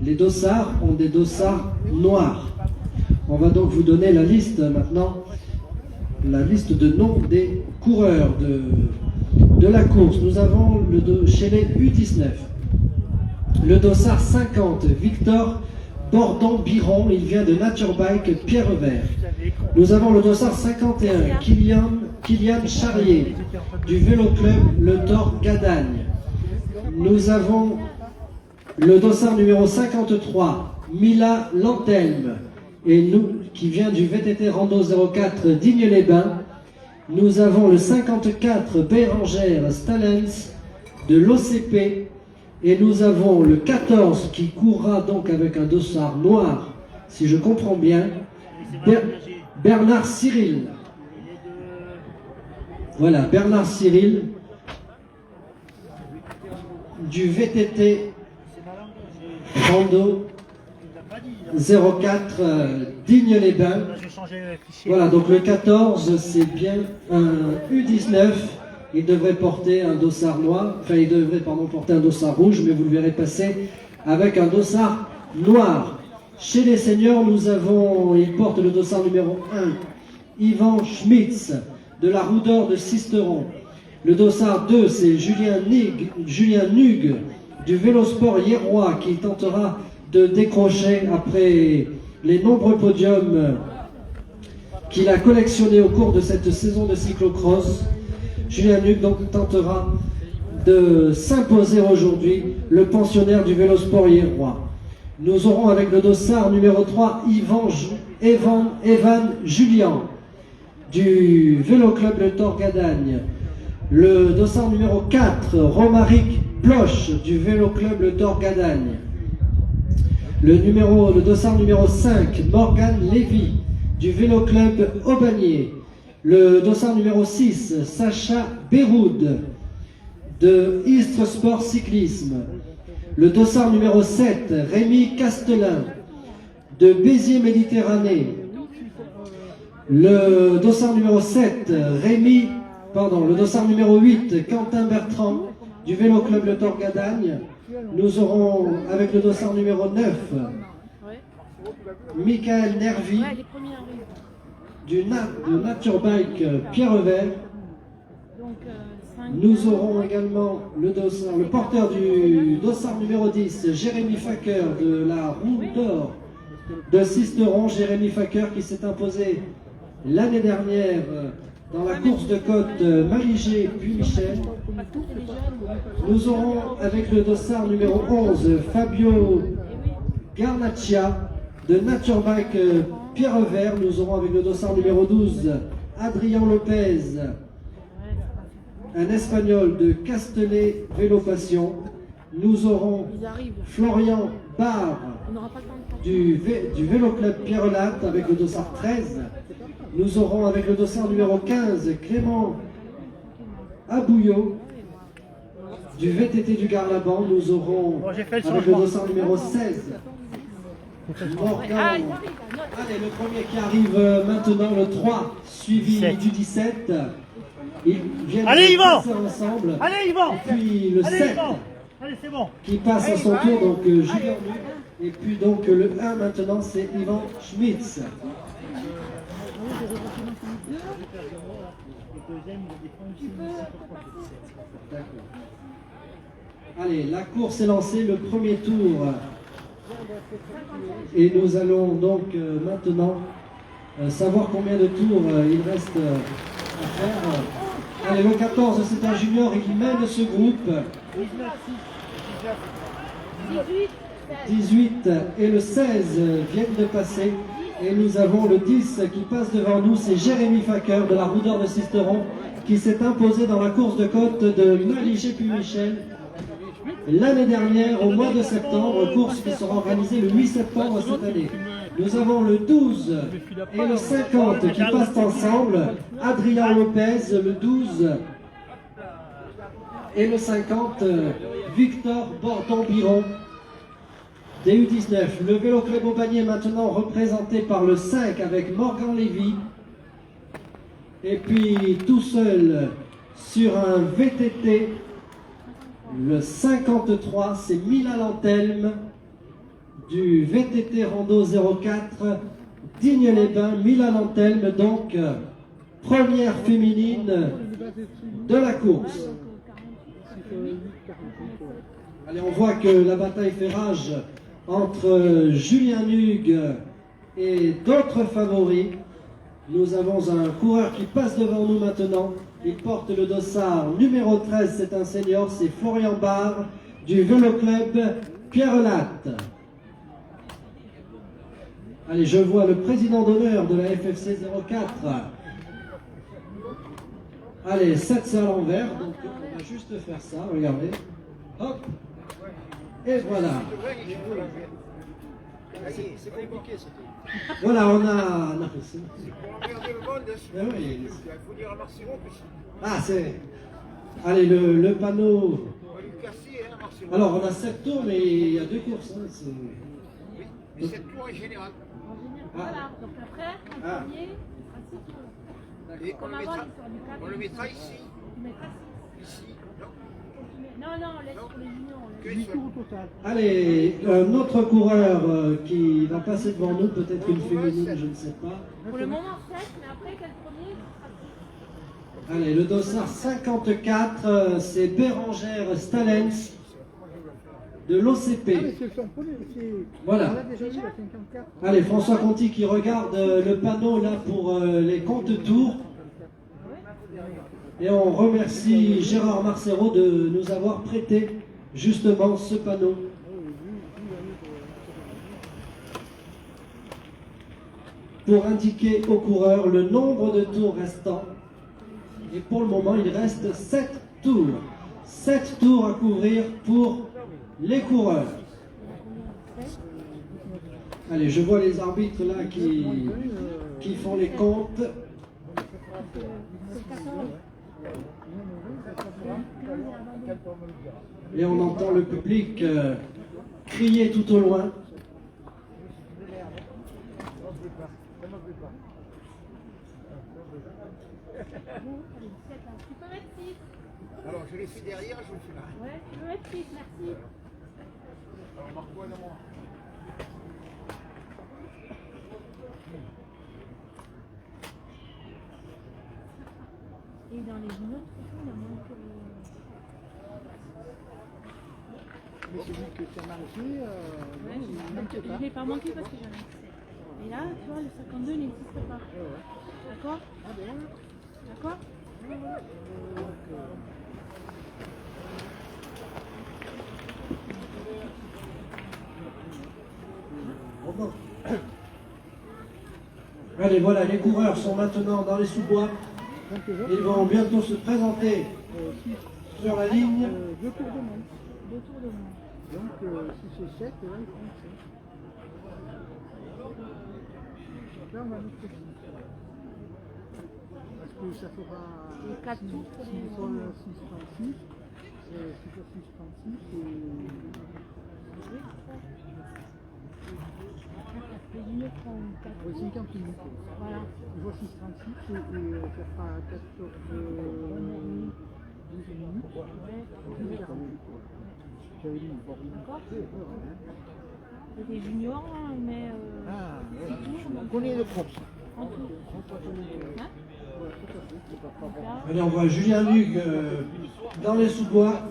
Les dossards ont des dossards noirs. On va donc vous donner la liste maintenant, la liste de noms des coureurs de la course. Nous avons chez les U19 le dossard 50, Victor Bordon-Biron, il vient de Nature Bike Pierre-Vert. Nous avons le dossard 51, Kylian Charrier, du Vélo Club Le Thor Gadagne. Nous avons le dossard numéro 53, Mila Lantelme, qui vient du VTT Rando 04 Digne-les-Bains. Nous avons le 54 Bérangère Stalens de l'OCP et nous avons le 14 qui courra donc avec un dossard noir, si je comprends bien, Bernard Cyril. Voilà, Bernard Cyril du VTT Rando 04 Digne-les-Bains. Voilà, donc le 14, c'est bien un U19. Il devrait porter un dossard noir, enfin il devrait porter un dossard rouge, mais vous le verrez passer avec un dossard noir. Chez les seniors, il porte le dossard numéro 1, Yvan Schmitz, de la Roue d'Or de Sisteron. Le dossard 2, c'est Julien Nug, du Vélosport Hierrois, qui tentera de décrocher après les nombreux podiums qu'il a collectionnés au cours de cette saison de cyclocross. Julien Nug donc tentera de s'imposer aujourd'hui, le pensionnaire du Vélosport Hierrois. Nous aurons avec le dossard numéro 3 Evan Julien du Vélo Club Le Torgadagne. Le dossard numéro 4 Romaric Bloch du Vélo Club Le Torgadagne. Le dossard numéro 5 Morgan Lévy du Vélo Club Aubagné. Le dossard numéro 6 Sacha Béroud de Istres Sport Cyclisme. Le dossard numéro 7, Rémi Castelin, de Béziers Méditerranée. Le dossard numéro 7, le dossard numéro 8, Quentin Bertrand, du Vélo Club Le Torgadagne. Nous aurons, avec le dossard numéro 9, Michael Nervi, de Nature Bike Pierre-Vert. Nous aurons également le porteur du dossard numéro 10, Jérémy Facker de la Roue d'Or de Sisteron. Jérémy Facker qui s'est imposé l'année dernière dans la course de côte Maligé puis Michel. Nous aurons avec le dossard numéro 11, Fabio Garnaccia de Nature Bike Pierre-Vert. Nous aurons avec le dossard numéro 12, Adrien Lopez, un Espagnol de Castellet Vélo Passion. Nous aurons Florian Barre du Vélo Club Pierre-Latte avec le dossard 13. Nous aurons avec le dossard numéro 15 Clément Abouillot du VTT du Garlaban. Nous aurons avec le dossard numéro 16 Morgan. Allez, le premier qui arrive maintenant, le 3, suivi du 17. Ils viennent de passer ensemble. Allez, Yvan! Et puis le 7 c'est bon. qui passe à son tour, donc Julien Nug. Et puis donc le 1 maintenant, c'est Yvan Schmitz. Allez, la course est lancée, le premier tour. Et nous allons donc maintenant savoir combien de tours il reste à faire. Allez, le 14, c'est un junior et qui mène ce groupe. 18 et le 16 viennent de passer. Et nous avons le 10 qui passe devant nous, c'est Jérémy Facker de la Roue d'Or de Sisteron qui s'est imposé dans la course de côte de Maligé puis Michel l'année dernière au mois de septembre, course qui sera organisée le 8 septembre cette année. Nous avons le 12 et le 50 qui passent ensemble, Adrien Lopez, le 12 et le 50, Victor Bordon-Biron des U19. Le Vélo Club Aubagné est maintenant représenté par le 5 avec Morgan Lévy. Et puis tout seul sur un VTT, le 53, c'est Mila Lantelme du VTT Rando 04 Digne-les-Bains. Mila Lantelme, donc première féminine de la course. Allez, on voit que la bataille fait rage entre Julien Nug et d'autres favoris. Nous avons un coureur qui passe devant nous maintenant. Il porte le dossard numéro 13, c'est un senior, c'est Florian Barre du Vélo Club Pierre-Latte. Allez, je vois le président d'honneur de la FFC 04. Allez, 7 c'est à l'envers, donc on va juste faire ça, regardez. Hop, et voilà. C'est compliqué, c'était. Voilà, on a... Non, c'est- Regardez le monde, Ah oui. il faut dire à Marcelo que Ah, c'est... Allez, le panneau... on va lui casser, hein, Marcelo. Alors, on a 7 tours, mais il y a 2 courses. Hein, c'est- Oui, mais cette tour en général. Voilà, donc après, en Ah. premier, à 6 tours. Et on Comme le avant, mettra, l'histoire du cap. on le mettra ici. Tu mettras 6. Ici, non. Non, on laisse pour les juniors. on laisse. Que 8 seul. tours au total. Allez, un autre coureur qui va passer devant nous, peut-être une féminine, je ne sais pas. Pour le moment 7, mais après, quel premier ce sera 6. Allez, le dossard 54, c'est Bérangère Stalens de l'OCP. C'est son premier. Voilà. On a déjà eu la 54. Allez, François Conti qui regarde le panneau là pour les comptes tours. Et on remercie Gérard Marcero de nous avoir prêté justement ce panneau. Pour indiquer aux coureurs le nombre de tours restants. Et pour le moment, il reste 7 tours. 7 tours à couvrir pour les coureurs. Allez, je vois les arbitres là qui font les comptes. Et on entend le public crier tout au loin. Tu peux mettre 6. Alors, je l'ai fait derrière, je le fais là. Ouais, tu peux mettre 6, merci. Et dans les autres, il y en manque. Mais celui que tu as marqué, Ouais, non, il manquait je pas. ne l'ai pas manqué parce que j'en ai 7. Et là, tu vois, le 52 n'existe pas. D'accord. D'accord. Allez, voilà, les coureurs sont maintenant dans les sous-bois. Ils vont bientôt se présenter sur la ligne. 2 tours de monde. 2 tours de monde. Donc, si c'est 7, là, il prend 7. Là, on va mettre 6. Parce que ça fera. Et 4 tours pour les 6 fois 6, 36. 6 fois 6, 36. Les juniors font 4 Oui, tours. 50 minutes. Voilà. 6 fois 6, 36. Et ça fera 14, 12 minutes. Ouais. 40 minutes. J'avais dit, bon, D'accord. Et les juniors, on met Ah, 6 tours. donc, combien de courses en tout. Hein? Donc là, Allez, on voit Julien Hugues dans les sous-bois,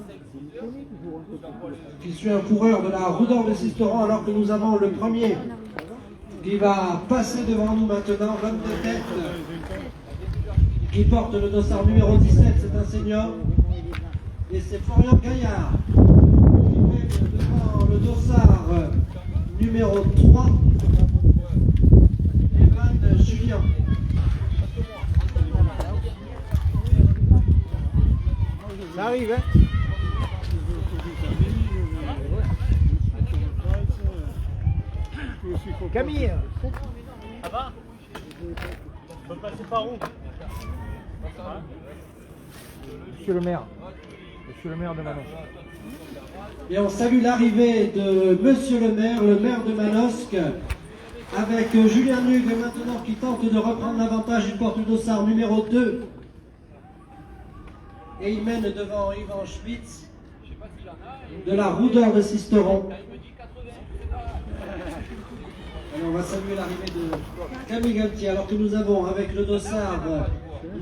qui suit un coureur de la Roue d'Or de Sisteron, alors que nous avons le premier qui va passer devant nous maintenant, l'homme de tête, qui porte le dossard numéro 17, c'est un senior, et c'est Florian Gaillard, qui mène devant le dossard numéro 3, Evan Julien. Ça arrive, hein? Camille! Ça va? On peut passer par où? Monsieur le maire. Monsieur le maire de Manosque. Et on salue l'arrivée de Monsieur le maire de Manosque, avec Julien Hugues maintenant qui tente de reprendre l'avantage. Il porte le dossard numéro 2. Et il mène devant Yvan Schmitz de la Roue d'Or de Sisteron. Alors on va saluer l'arrivée de Camille Galtier, alors que nous avons avec le dossard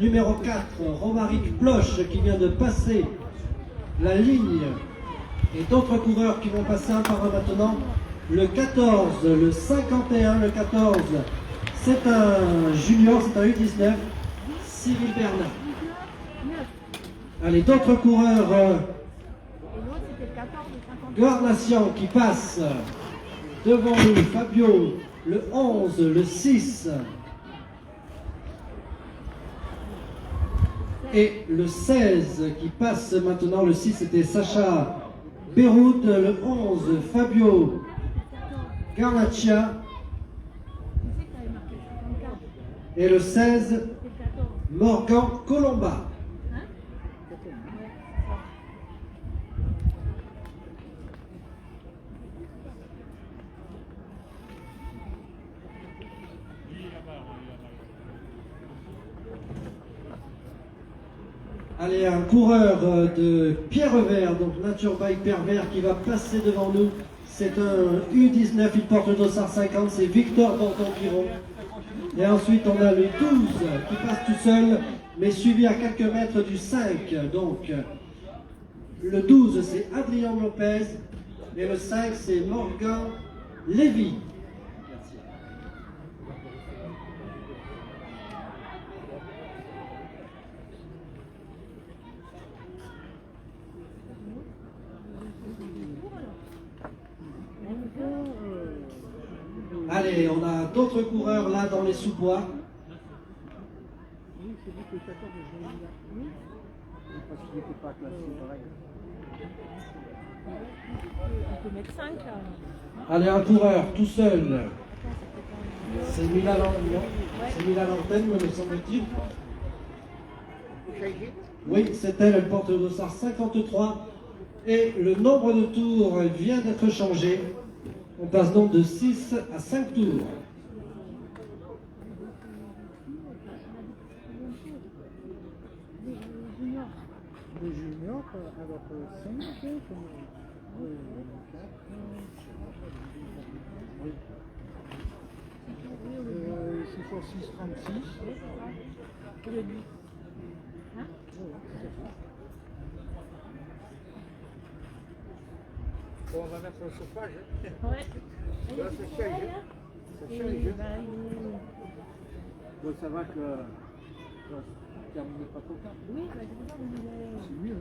numéro 4, Romaric Ploche qui vient de passer la ligne, et d'autres coureurs qui vont passer un par un maintenant. Le 14, le 51, le 14, c'est un junior, c'est un U19, Cyril Bernard. Allez, d'autres coureurs, et l'autre, c'était le 14 et 50. Guarnation qui passe devant nous, Fabio, le 11, le 6 et le 16 qui passe maintenant. Le 6 c'était Sacha Beyroud, le 11 Fabio Garnaccia. Et le 16, Morgan Colomba. Allez, un coureur de Pierrevert, donc Nature Bike Pierrevert, qui va passer devant nous. C'est un U19, il porte le dossard 50, c'est Victor Danton-Piron. Et ensuite, on a le 12 qui passe tout seul, mais suivi à quelques mètres du 5. Donc, le 12, c'est Adrien Lopez, et le 5, c'est Morgan Lévy. Allez, on a d'autres coureurs là dans les sous-bois. Oui, c'est lui que le 14 juin. Oui. Parce qu'il n'était pas classé pareil. On peut mettre 5 là. Allez, un coureur tout seul. C'est Milan Antenne, me semble-t-il. Oui, c'est elle, elle porte le dossard 53. Et le nombre de tours vient d'être changé. On passe donc de 6 à 5 tours. Le junior, alors 5, c'est fois 6, 36. Hein? Bon, on va mettre le chauffage. Ouais. Là, ça change. Ça change. Bon, ça va que ça ne termine pas trop tard. Oui, c'est mieux.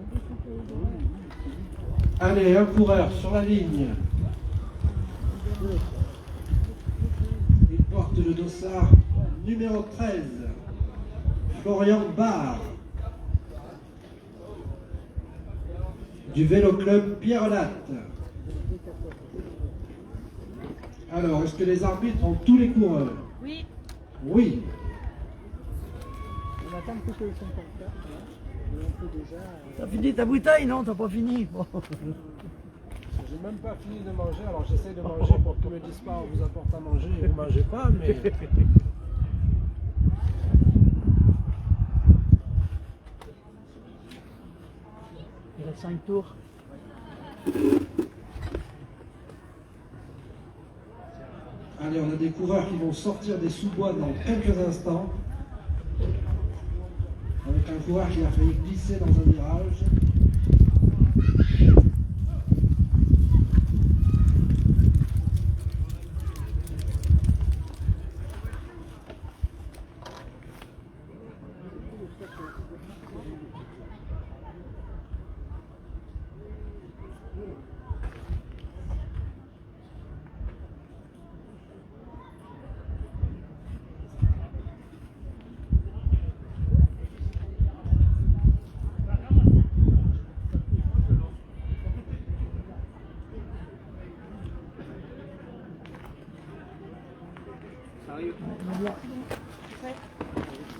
Allez, un coureur sur la ligne. Il porte le dossard numéro 13. Florian Barre. Du vélo club Pierre Latte. Alors, est-ce que les arbitres ont tous les coureurs? Oui. Oui. On attend que le 54. On peut déjà. T'as fini ta bouteille, non? T'as pas fini? Bon. J'ai même pas fini de manger, alors j'essaie de manger pour que me disent pas on vous apporte à manger et vous mangez pas, mais. Il reste 5 tours. Allez, on a des coureurs qui vont sortir des sous-bois dans quelques instants. Avec un coureur qui a failli glisser dans un virage.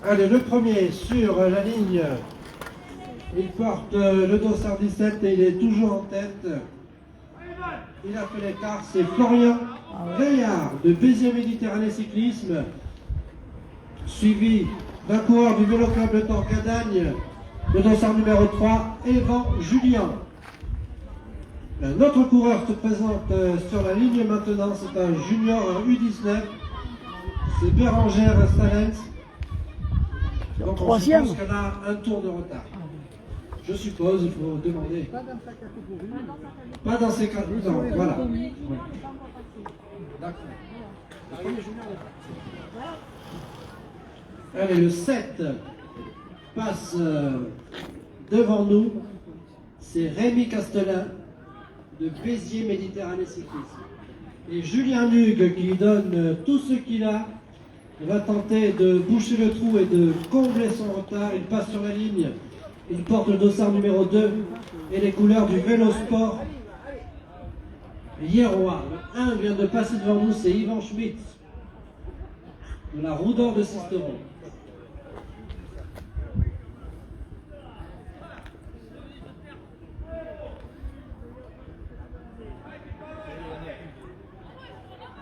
Allez, le premier sur la ligne, il porte le dossard 17 et il est toujours en tête. Il a fait l'écart, c'est Florian Veillard de Béziers Méditerranée Cyclisme, suivi d'un coureur du vélo club de Torcadagne, le dossard numéro 3, Evan Julien. Un autre coureur se présente sur la ligne maintenant, c'est un junior, un U19, c'est Bérangère Salens. Donc on suppose qu'elle a un tour de retard. Je suppose, il faut demander. Pas dans sa catégorie. Pas dans ces cas. Non, voilà. D'accord. Allez, le 7 passe devant nous. C'est Rémi Castelin de Béziers Méditerranée Cyclisme. Et Julien Hugues qui donne tout ce qu'il a. Il va tenter de boucher le trou et de combler son retard. Il passe sur la ligne. Il porte le dossard numéro 2 et les couleurs du vélo sport. Hierrois. Le 1 vient de passer devant nous, c'est Yvan Schmitt de la Roue d'Or de Sisteron.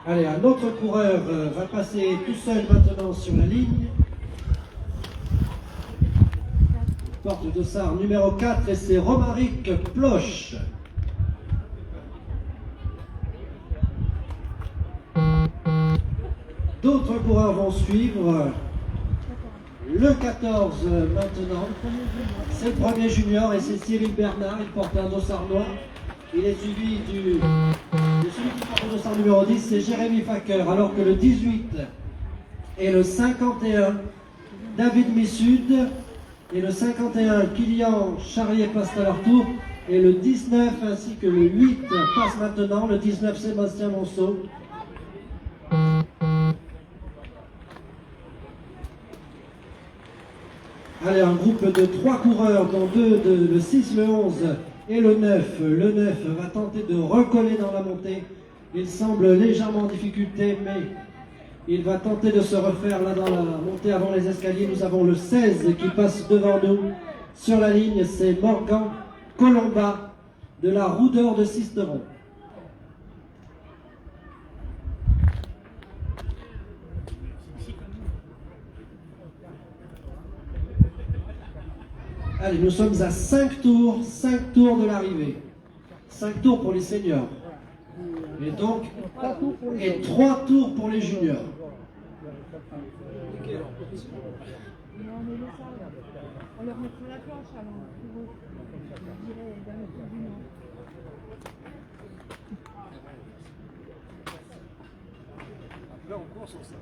Allez, un autre coureur va passer tout seul maintenant sur la ligne. Porte de Dossard numéro 4 et c'est Romaric Ploche. D'autres coureurs vont suivre. Le 14 maintenant, c'est le premier junior et c'est Cyril Bernard, il porte un dossard noir. Il est suivi de celui qui porte le dossard numéro 10, c'est Jérémy Facker, alors que le 18 et le 51, David Missud, et le 51, Kylian Charrier passent à leur tour, et le 19 ainsi que le 8 passe maintenant, le 19 Sébastien Monceau. Allez, un groupe de 3 coureurs, dont 2, le 6, le 11 et le 9. Le 9 va tenter de recoller dans la montée. Il semble légèrement en difficulté, mais il va tenter de se refaire là dans la montée avant les escaliers. Nous avons le 16 qui passe devant nous. Sur la ligne, c'est Morgan Colomba de la Roue d'Or de Sisteron. Allez, nous sommes à 5 tours de l'arrivée. 5 tours pour les seniors. Et donc, 3 tours pour les juniors. On leur mettra la planche avant. Je dirais dans le tour du nord. Là, on court sur ça.